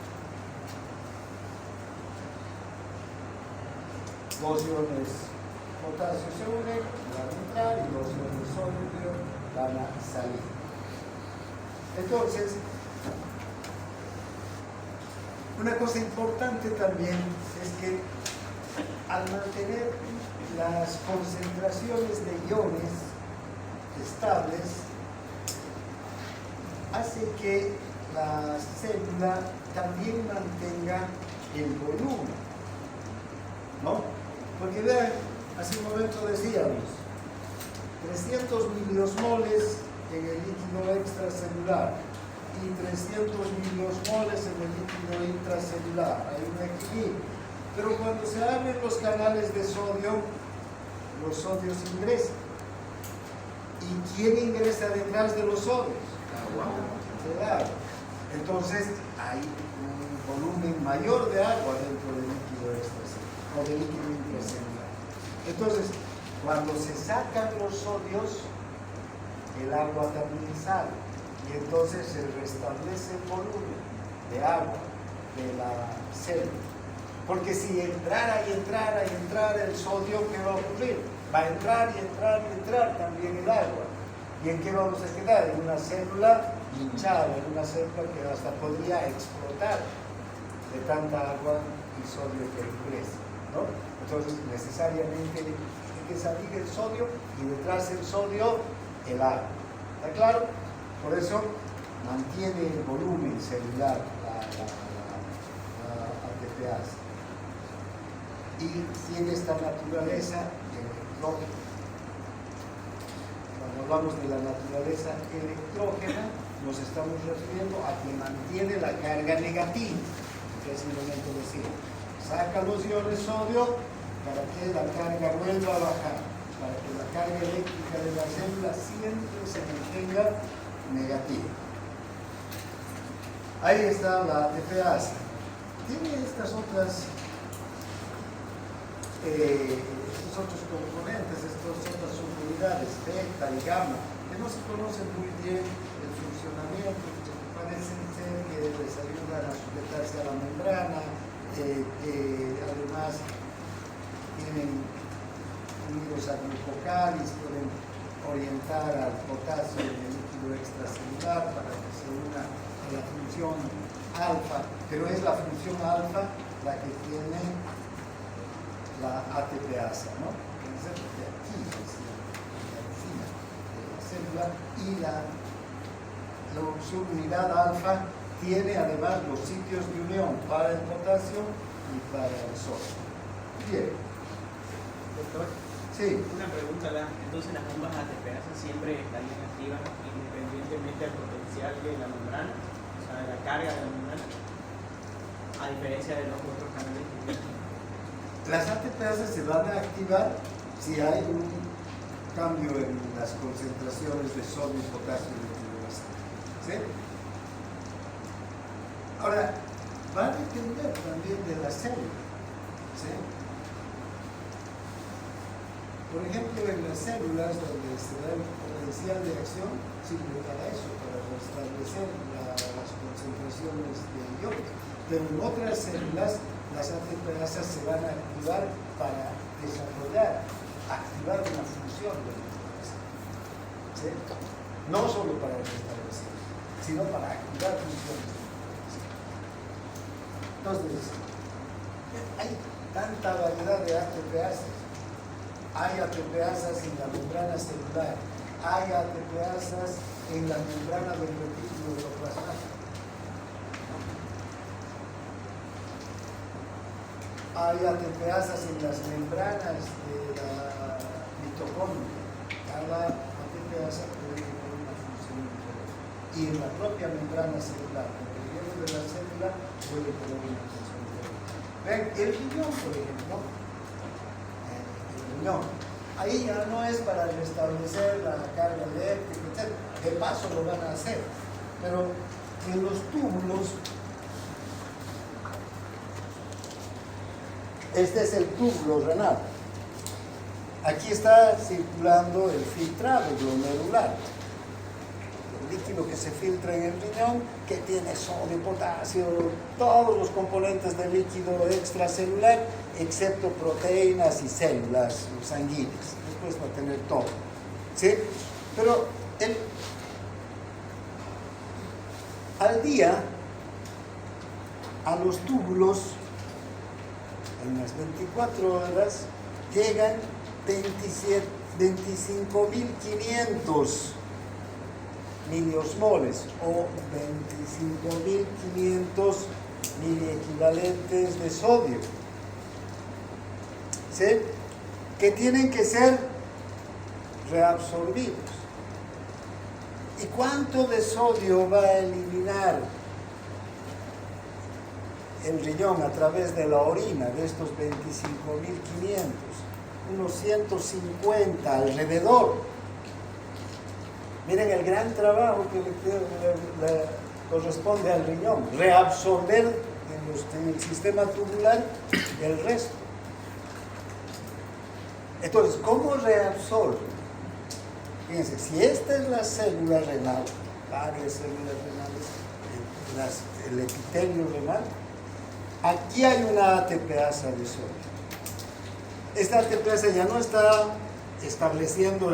2 iones potasio se unen, van a entrar, y 2 iones sodio van a salir. Entonces, una cosa importante también es que al mantener las concentraciones de iones estables, hace que la célula también mantenga el volumen, ¿no? Porque vean, hace un momento decíamos 300 miliosmoles en el líquido extracelular y 300 miliosmoles en el líquido intracelular. Hay un equilibrio. Pero cuando se abren los canales de sodio, los sodios ingresan. ¿Y quién ingresa detrás de los sodios? El agua. Entonces hay un volumen mayor de agua dentro del líquido extracelular o del líquido intracelular. Entonces, cuando se sacan los sodios, el agua también sale y entonces se restablece el volumen de agua de la célula. Porque si entrara y entrara y entrara el sodio, ¿qué va a ocurrir? Va a entrar y entrar y entrar también el agua. ¿Y en qué vamos a quedar? En una célula hinchada, en una célula que hasta podría explotar de tanta agua y sodio que ingresa, ¿no? Entonces, necesariamente tiene que salir el sodio y detrás del sodio el agua. ¿Está claro? Por eso mantiene el volumen celular la ATPasa. Y tiene esta naturaleza electrógena. Cuando hablamos de la naturaleza electrógena, nos estamos refiriendo a que mantiene la carga negativa, que es el momento de decir, saca los iones sodio para que la carga vuelva a bajar, para que la carga eléctrica de la célula siempre se mantenga negativa. Ahí está la ATPasa. Tiene estos otros componentes, estas otras subunidades, beta y gamma, que no se conocen muy bien el funcionamiento, que parecen ser que les ayudan a sujetarse a la membrana, además tienen unidos a glucocalis, pueden orientar al potasio en el líquido extracelular para que se una a la función alfa, pero es la función alfa la que tiene la ATPasa, ¿no? De aquí, encima de la célula, y la subunidad alfa tiene además los sitios de unión para el potasio y para el sodio. Bien. Sí. Una pregunta, entonces las bombas ATPase siempre estarían activas independientemente del potencial de la membrana, o sea, de la carga de la membrana, a diferencia de los otros canales. Las ATPase se van a activar si hay un cambio en las concentraciones de sodio y potasio en el hidrogeno. ¿Sí? Ahora, va a depender también de la célula. ¿Sí? Por ejemplo, en las células donde se da el potencial de acción, sirve para eso, para restablecer las concentraciones de iones. Pero en otras células, las ATPase se van a activar para desarrollar, activar una función de la ATPase. ¿Sí? No solo para restablecer, sino para activar funciones de la ATPase. Entonces, hay tanta variedad de ATPase. Hay ATPase en la membrana celular, hay ATPase en la membrana del retículo endoplasmático, hay ATPase en las membranas de la mitocondria. Cada ATPase puede tener una función diferente. Y en la propia membrana celular, en el relleno de la célula, puede tener una función diferente. Ven, el riñón, por ejemplo, ahí ya no es para restablecer la carga eléctrica, etc. De paso lo van a hacer. Pero en los túbulos, este es el túbulo renal. Aquí está circulando el filtrado glomerular. El líquido que se filtra en el riñón, que tiene sodio, potasio, todos los componentes del líquido extracelular, excepto proteínas y células sanguíneas. Después va a tener todo. ¿Sí? Pero al día, a los túbulos, en las 24 horas, llegan 25.500 miliosmoles o 25.500 miliequivalentes de sodio. ¿Sí? Que tienen que ser reabsorbidos. ¿Y cuánto de sodio va a eliminar el riñón a través de la orina de estos 25.500? Unos 150 alrededor. Miren el gran trabajo que le corresponde al riñón, reabsorber en el sistema tubular el resto. Entonces, ¿cómo reabsorbe? Fíjense, si esta es la célula renal, varias células renales, el epitelio renal, aquí hay una ATPase de sodio. Esta ATPase ya no está estableciendo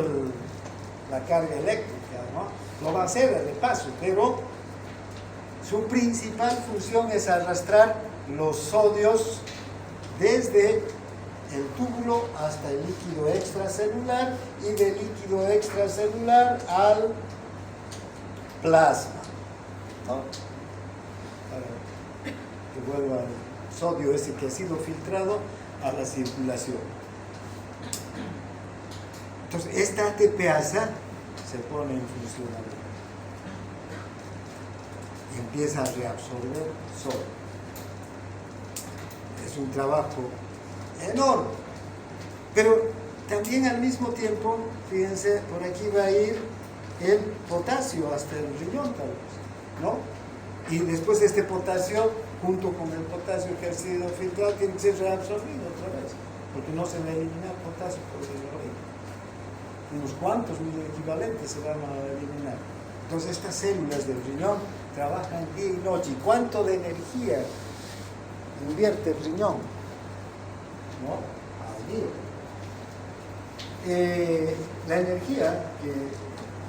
la carga eléctrica, ¿no? Lo va a hacer de paso, pero su principal función es arrastrar los sodios desde el túbulo hasta el líquido extracelular y del líquido extracelular al plasma, ¿no? Para que vuelva el sodio ese que ha sido filtrado a la circulación. Entonces, esta ATPase se pone en funcionamiento y empieza a reabsorber sodio. Es un trabajo enorme, pero también al mismo tiempo, fíjense, por aquí va a ir el potasio hasta el riñón tal vez, ¿no? Y después este potasio, junto con el potasio que ha sido filtrado, tiene que ser reabsorbido otra vez, porque no se va a eliminar potasio por el orina. Unos cuantos miliequivalentes se van a eliminar. Entonces estas células del riñón trabajan día y noche. ¿Y cuánto de energía invierte el riñón? ¿No? Al día. La energía que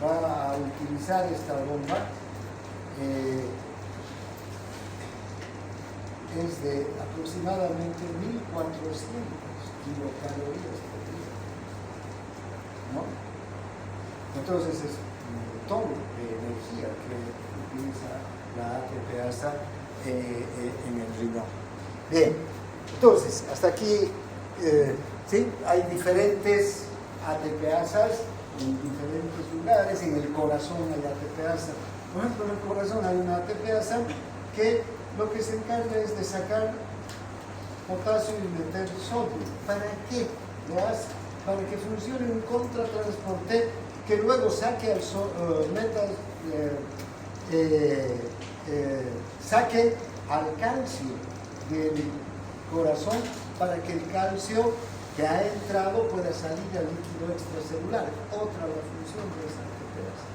va a utilizar esta bomba es de aproximadamente 1.400 kilocalorías por día, ¿no? Entonces es un montón de energía que utiliza la ATPase en el riñón. Bien, entonces hasta aquí ¿sí? Hay diferentes ATPasas en diferentes lugares. En el corazón hay ATPasa. Por ejemplo, en el corazón hay una ATPasa que lo que se encarga es de sacar potasio y meter sodio. ¿Para qué lo hace? Para que funcione un contratransporte que luego saque al saque al calcio del corazón, para que el calcio que ha entrado pueda salir al líquido extracelular. Otra la función de esa ATPasa.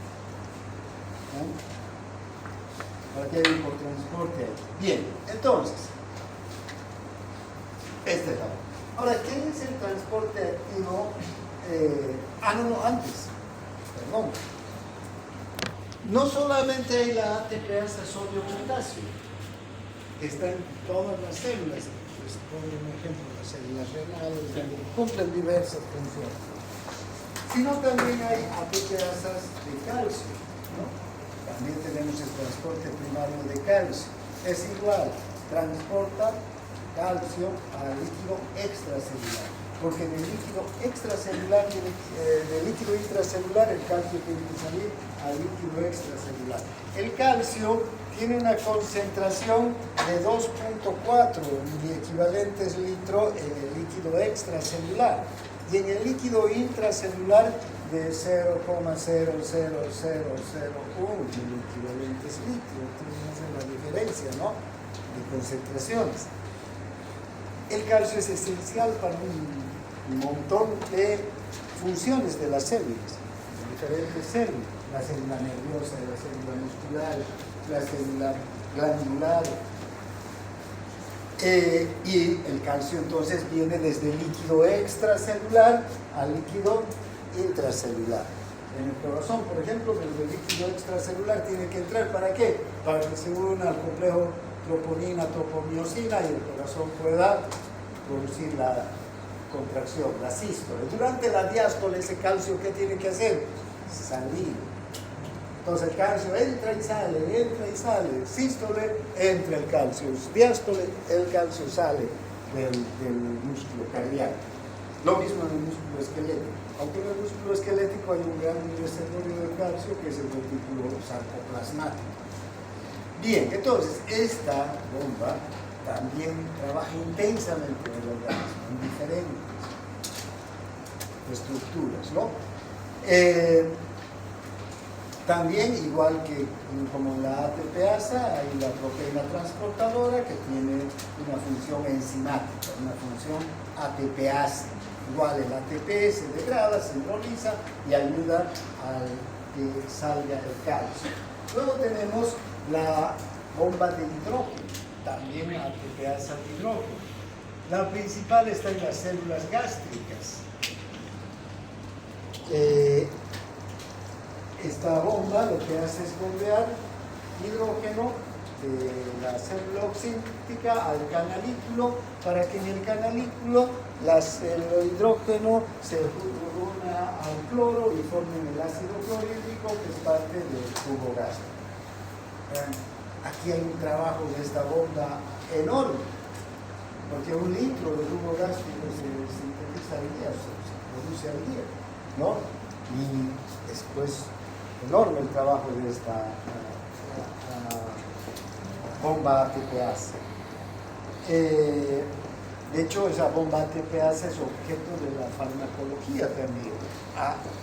Para que haya un transporte ahí. Bien, entonces, este es la. Ahora, ¿qué es el transporte activo? Antes. Perdón. No solamente hay la ATPasa sodio-potasio, que está en todas las células. Les pongo un ejemplo, las células renales, que cumplen diversas funciones. Sino también hay ATPasas de calcio, ¿no? También tenemos el transporte primario de calcio. Es igual, transporta calcio al líquido extracelular, porque en el líquido extracelular, del líquido intracelular, el calcio tiene que salir al líquido extracelular. El calcio tiene una concentración de 2.4 equivalentes litro en el líquido extracelular, y en el líquido intracelular de 0,00001 equivalentes litro. Entonces, la diferencia, ¿no?, de concentraciones. El calcio es esencial para un montón de funciones de las células, de diferentes células. La célula nerviosa, la célula muscular, la célula glandular. Y el calcio entonces viene desde el líquido extracelular al líquido intracelular. En el corazón, por ejemplo, desde el líquido extracelular tiene que entrar, ¿para qué? Para que se una al complejo troponina, tropomiosina, y el corazón pueda producir la contracción, la sístole. Durante la diástole, ese calcio, ¿qué tiene que hacer? Salir. Entonces el calcio entra y sale. Sístole, entra el calcio. Diástole, el calcio sale del músculo cardíaco. Lo mismo en el músculo esquelético. Aunque en el músculo esquelético hay un gran reservorio de calcio, que es el retículo sarcoplasmático. Bien, entonces esta bomba también trabaja intensamente en el organismo, en diferentes estructuras, ¿no? También, igual que como la ATPasa, hay la proteína transportadora, que tiene una función enzimática, una función ATPase. Igual el ATP se degrada, se hidroliza y ayuda a que salga el calcio. Luego tenemos la bomba de hidrógeno, también ATPasa de hidrógeno. La principal está en las células gástricas. Esta bomba lo que hace es bombear hidrógeno de la célula oxítica al canalículo, para que en el canalículo el hidrógeno se una al cloro y formen el ácido clorhídrico, que es parte del tubo gástrico. Aquí hay un trabajo de esta bomba enorme, porque 1 litro de tubo gástrico se sintetiza al día, se produce al día, ¿no? Y después enorme el trabajo de esta bomba ATPase. De hecho, esa bomba ATPase es objeto de la farmacología también.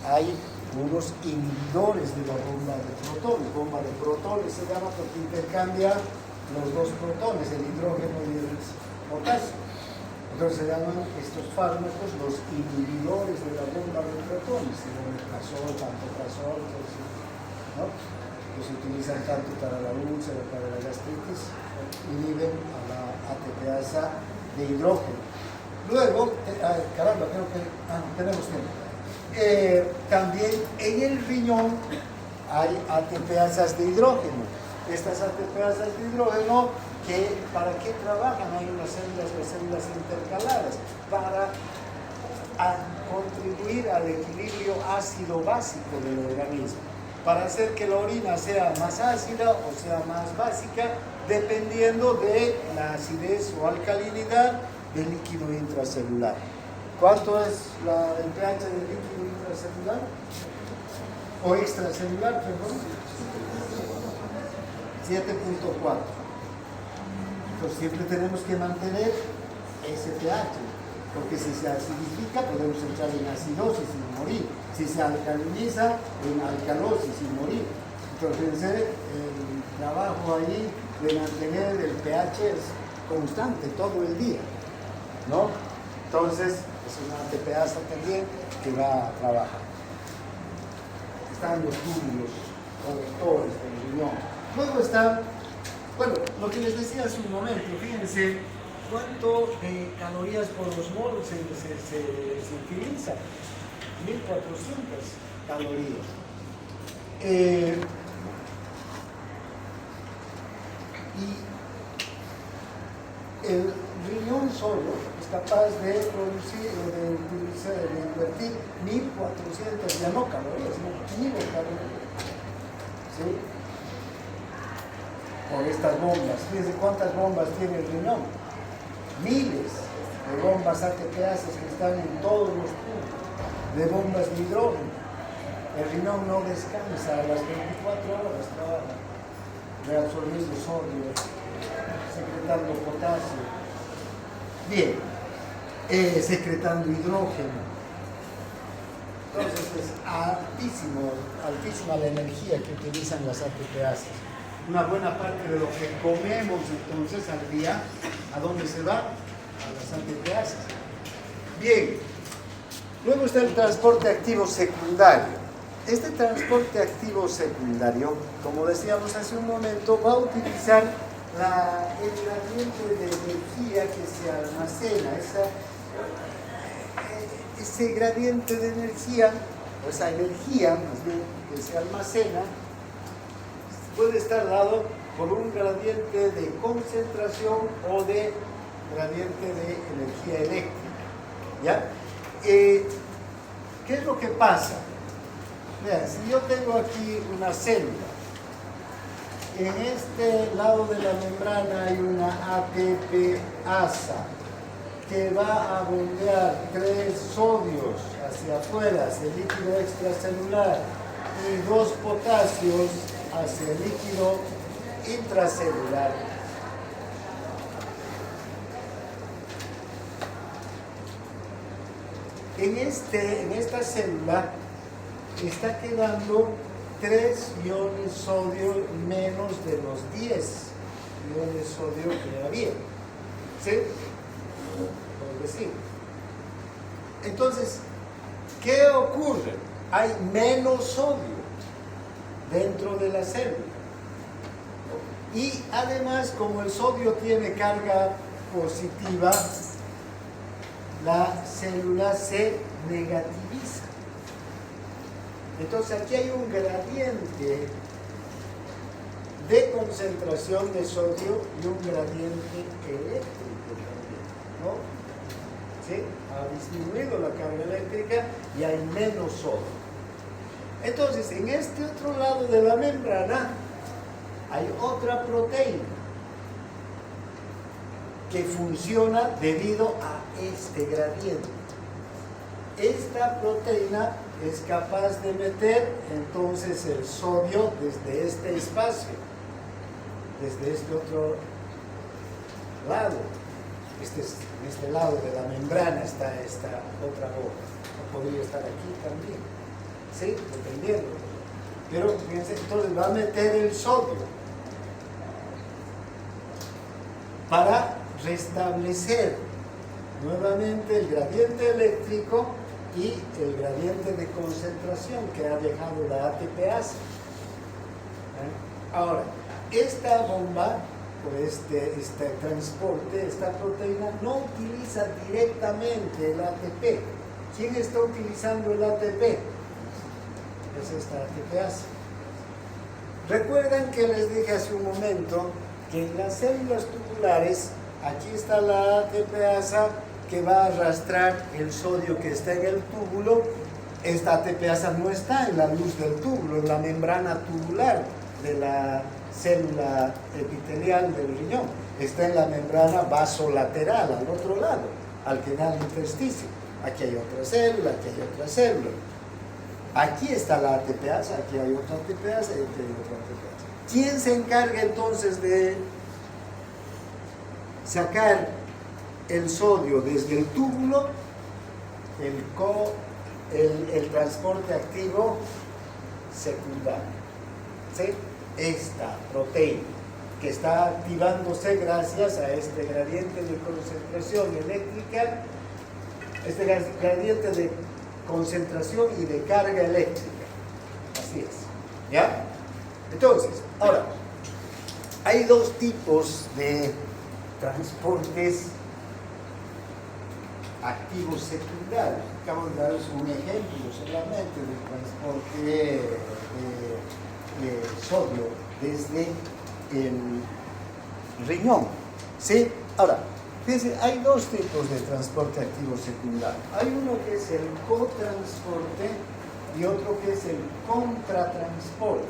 Hay unos inhibidores de la bomba de protones. Bomba de protones se llama porque intercambia los dos protones, el hidrógeno y el potasio. Entonces se llaman estos fármacos los inhibidores de la bomba de protones, el omeprazol, pantoprazol, ¿no? Que se utilizan tanto para la úlcera, para la gastritis, inhiben a la ATPasa de hidrógeno. Luego, caramba, creo que tenemos tiempo. También en el riñón hay ATPasas de hidrógeno. Estas ATPasas de hidrógeno, ¿para qué trabajan? Hay unas células, las células intercaladas, para contribuir al equilibrio ácido-básico del organismo, para hacer que la orina sea más ácida o sea más básica, dependiendo de la acidez o alcalinidad del líquido intracelular. ¿Cuánto es el pH del líquido intracelular? O extracelular, perdón. 7.4. Entonces siempre tenemos que mantener ese pH, porque si se acidifica podemos entrar en acidosis y morir. Si se alcaliniza, en alcalosis y morir. Entonces el trabajo ahí de mantener el pH es constante todo el día, ¿no? Entonces es una ATPasa también que va a trabajar. Están los túbulos conductores del riñón. Luego está, bueno, lo que les decía hace un momento, fíjense cuánto de calorías por osmol se utiliza. 1400 calorías. Y el riñón solo es capaz de producir, de invertir 1400, ya no calorías, sino kilocalorías. ¿Sí? Por estas bombas. Fíjense cuántas bombas tiene el riñón. Miles de bombas ATPasas que están en todos los puntos, de bombas de hidrógeno. El riñón no descansa, a las 24 horas trabaja, reabsorbiendo sodio, secretando potasio, bien, secretando hidrógeno. Entonces es altísima la energía que utilizan las ATPasas. Una buena parte de lo que comemos entonces al día, ¿a dónde se va? A las ATPasas. Bien, luego está el transporte activo secundario. Este transporte activo secundario, como decíamos hace un momento, va a utilizar el gradiente de energía que se almacena, ese gradiente de energía, o esa energía más bien que se almacena, puede estar dado por un gradiente de concentración o de gradiente de energía eléctrica. ¿Ya? ¿Qué es lo que pasa? Vean, si yo tengo aquí una célula, en este lado de la membrana hay una ATPasa que va a bombear 3 sodios hacia afuera, hacia el líquido extracelular, y 2 potasios hacia el líquido intracelular. En esta célula está quedando 3 iones sodio menos de los 10 iones sodio que había. ¿Sí? Por decir. Entonces, ¿qué ocurre? Hay menos sodio dentro de la célula. Y además, como el sodio tiene carga positiva, la célula se negativiza. Entonces aquí hay un gradiente de concentración de sodio y un gradiente eléctrico también, ¿no? ¿Sí? Ha disminuido la carga eléctrica y hay menos sodio. Entonces, en este otro lado de la membrana hay otra proteína que funciona debido a este gradiente. Esta proteína es capaz de meter entonces el sodio desde este espacio, desde este otro lado. En este lado de la membrana está esta otra hoja. O podría estar aquí también, ¿sí? Dependiendo. Pero fíjense, entonces va a meter el sodio para restablecer nuevamente el gradiente eléctrico y el gradiente de concentración que ha dejado la ATPasa. Ahora, esta bomba, o este transporte, esta proteína, no utiliza directamente el ATP. ¿Quién está utilizando el ATP? Es esta ATPasa. Recuerdan que les dije hace un momento que en las células tubulares, aquí está la ATPasa que va a arrastrar el sodio que está en el túbulo. Esta ATPasa no está en la luz del túbulo, en la membrana tubular de la célula epitelial del riñón. Está en la membrana vasolateral, al otro lado, al canal intersticio. Aquí hay otra célula, aquí hay otra célula. Aquí está la ATPasa, aquí hay otra ATPasa y aquí hay otra ATPasa. ¿Quién se encarga entonces de sacar el sodio desde el túbulo? El transporte activo secundario. ¿Sí? Esta proteína que está activándose gracias a este gradiente de concentración eléctrica, este gradiente de concentración y de carga eléctrica. Así es. ¿Ya? Entonces, ahora, hay dos tipos de transportes activos secundarios. Acabo de daros un ejemplo solamente del transporte de sodio desde el riñón. ¿Sí? Ahora, fíjense, hay dos tipos de transporte activo secundario. Hay uno que es el cotransporte y otro que es el contratransporte.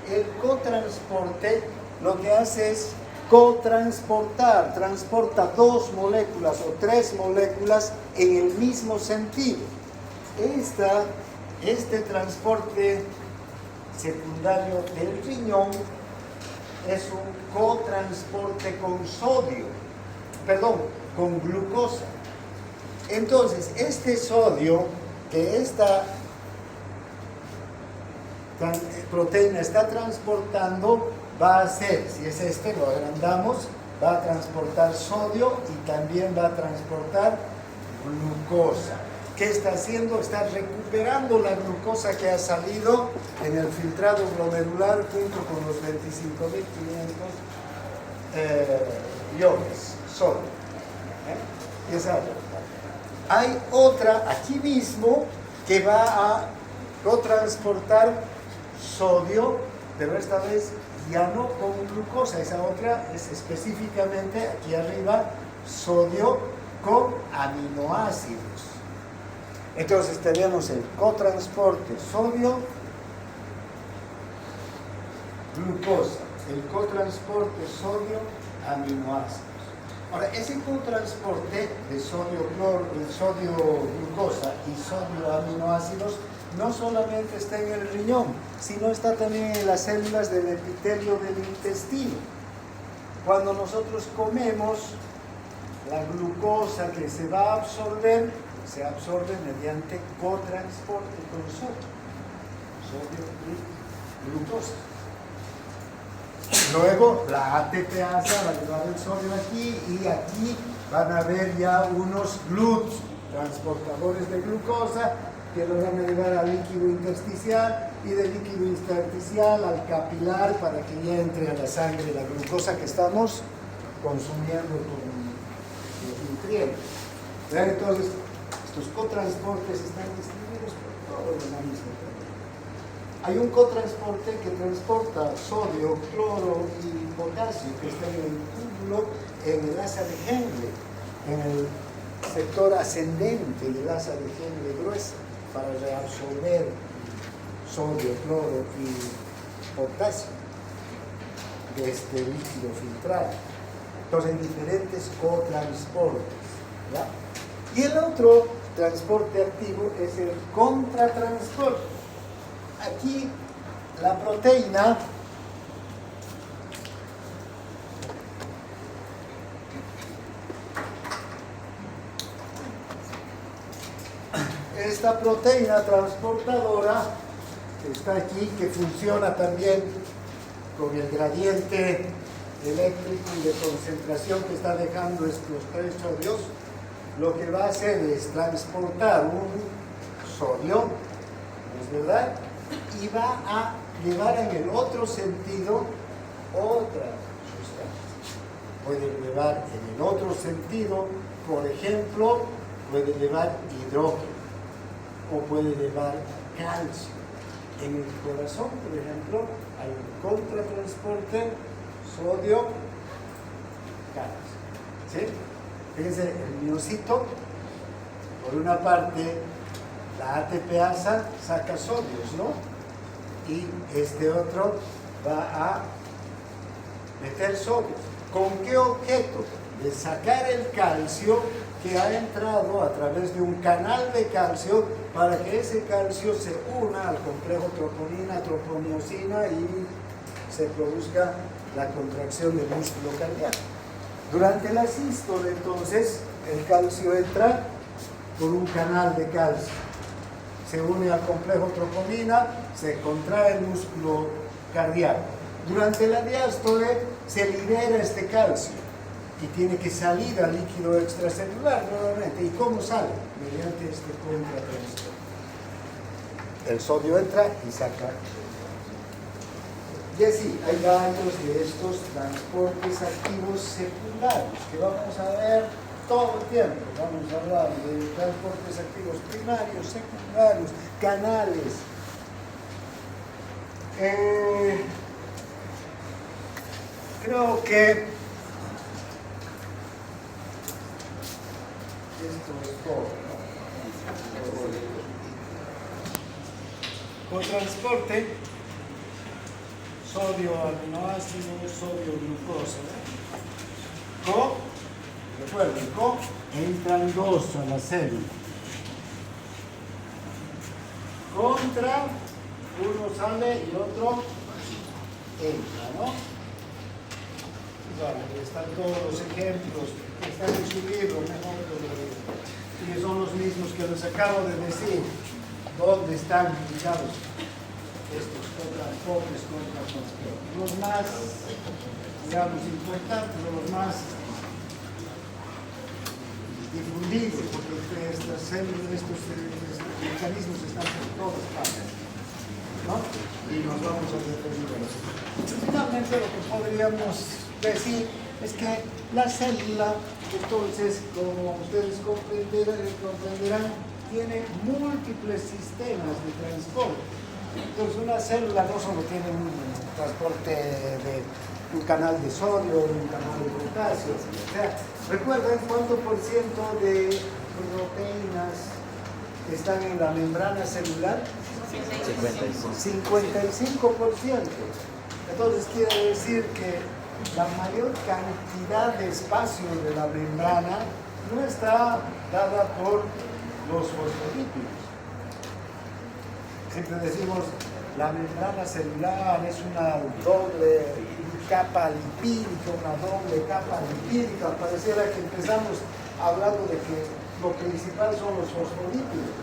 El cotransporte lo que hace es cotransportar, transporta dos moléculas o tres moléculas en el mismo sentido. Este transporte secundario del riñón es un cotransporte con sodio, perdón, con glucosa. Entonces, este sodio que esta proteína está transportando va a hacer, si es este, lo agrandamos, va a transportar sodio y también va a transportar glucosa. ¿Qué está haciendo? Está recuperando la glucosa que ha salido en el filtrado glomerular junto con los 25.500 iones sodio. Y esa otra. Hay otra aquí mismo que va a cotransportar sodio, pero esta vez ya no con glucosa. Esa otra es específicamente aquí arriba sodio con aminoácidos. Entonces tenemos el cotransporte sodio, glucosa, el cotransporte sodio, aminoácidos. Ahora, ese cotransporte de sodio, glucosa y sodio, aminoácidos no solamente está en el riñón, sino está también en las células del epitelio del intestino. Cuando nosotros comemos, la glucosa que se va a absorber, se absorbe mediante cotransporte con sodio y glucosa. Luego la ATPasa va a llevar el sodio aquí y aquí van a haber ya unos GLUT, transportadores de glucosa, que lo van a llevar al líquido intersticial y del líquido intersticial al capilar para que ya entre a la sangre la glucosa que estamos consumiendo con los nutrientes. ¿Vean? Entonces, estos cotransportes están distribuidos por todo el organismo. Hay un cotransporte que transporta sodio, cloro y potasio que está en el túbulo, en el asa de Henle, en el sector ascendente del asa de Henle gruesa, para reabsorber sodio, cloro y potasio de este líquido filtrado. Entonces hay diferentes cotransportes, ¿ya? Y el otro transporte activo es el contratransporte. Aquí la proteína esta proteína transportadora que está aquí, que funciona también con el gradiente eléctrico y de concentración que está dejando estos tres sodios, lo que va a hacer es transportar un sodio, ¿es verdad? Y va a llevar en el otro sentido otra sustancia. Puede llevar en el otro sentido, por ejemplo, puede llevar hidrógeno o puede llevar calcio. En el corazón, por ejemplo, hay un contratransporte sodio, calcio. ¿Sí? Fíjense, el miocito, por una parte, la ATPasa saca sodios, ¿no? Y este otro va a meter sodios. ¿Con qué objeto? De sacar el calcio que ha entrado a través de un canal de calcio para que ese calcio se una al complejo troponina y se produzca la contracción del músculo cardíaco. Durante la sístole, entonces, el calcio entra por un canal de calcio, se une al complejo troponina, se contrae el músculo cardíaco. Durante la diástole se libera este calcio y tiene que salir al líquido extracelular nuevamente. ¿Y cómo sale? Mediante este contratransporte. El sodio entra y saca. Y así, hay varios de estos transportes activos secundarios que vamos a ver todo el tiempo. Vamos a hablar de transportes activos primarios, secundarios, canales. Creo que esto es todo, ¿no? Con transporte, sodio, aminoácido, sodio, glucosa. Recuerden, entran dos a la célula. Contra, uno sale y otro entra, ¿no? Vale, están todos los ejemplos, están en su libro, mejor y son los mismos que les acabo de decir. ¿Dónde están ubicados estos transportes? Los más, digamos, importantes, los más difundidos, porque estas células, estos mecanismos están por todas partes, ¿no? Y nos vamos a referir a eso. Finalmente, lo que podríamos decir es que la célula, entonces, como ustedes comprenderán, tiene múltiples sistemas de transporte. Entonces, una célula no solo tiene un transporte de un canal de sodio, un canal de potasio. O sea, ¿recuerdan cuánto por ciento de proteínas están en la membrana celular? 55%. Entonces quiere decir que la mayor cantidad de espacio de la membrana no está dada por los fosfolípidos. Siempre decimos, la membrana celular es una doble capa lipídica, una doble capa lipídica. Pareciera que empezamos hablando de que lo principal son los fosfolípidos.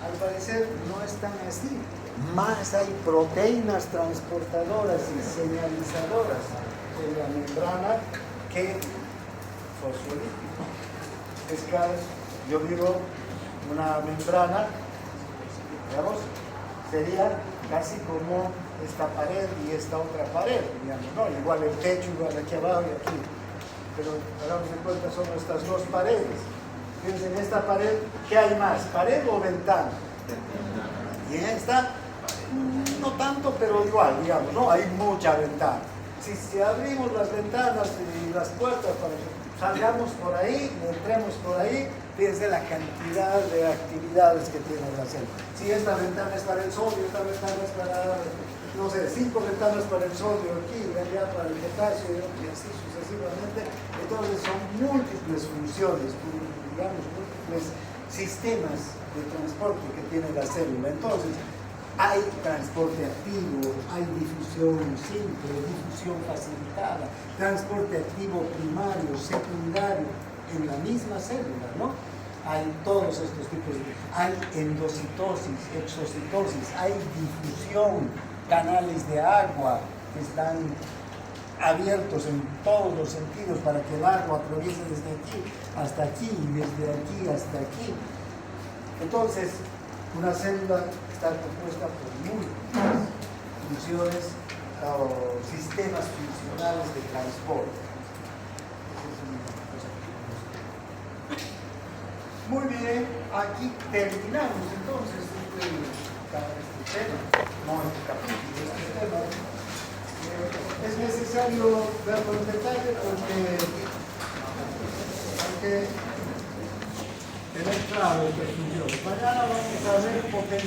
Al parecer no es tan así. Más hay proteínas transportadoras y señalizadoras en la membrana que fosfolípidos. Es que yo digo, una membrana, digamos, sería casi como esta pared y esta otra pared, digamos, ¿no? Igual el techo, igual aquí abajo y aquí. Pero hagamos de cuenta, son estas dos paredes. Fíjense, en esta pared, ¿qué hay más? ¿Pared o ventana? Y en esta, no tanto, pero igual, digamos, ¿no? Hay mucha ventana. Si abrimos las ventanas y las puertas para que salgamos por ahí, entremos por ahí, fíjense la cantidad de actividades que tiene la célula. Si esta ventana es para el sodio, esta ventana es para, no sé, 5 ventanas para el sodio aquí, allá para el potasio y así sucesivamente. Entonces son múltiples funciones, digamos, múltiples sistemas de transporte que tiene la célula. Entonces, hay transporte activo, hay difusión simple, difusión facilitada, transporte activo primario, secundario, en la misma célula, ¿no? Hay todos estos tipos de... Hay endocitosis, exocitosis, hay difusión, canales de agua que están abiertos en todos los sentidos para que el agua atraviese desde aquí hasta aquí y desde aquí hasta aquí. Entonces, una célula está compuesta por múltiples funciones o sistemas funcionales de transporte. Muy bien, aquí terminamos entonces este tema, no este capítulo, este tema. Es necesario verlo en detalle porque tener claro que funciona. Mañana vamos a ver potencial.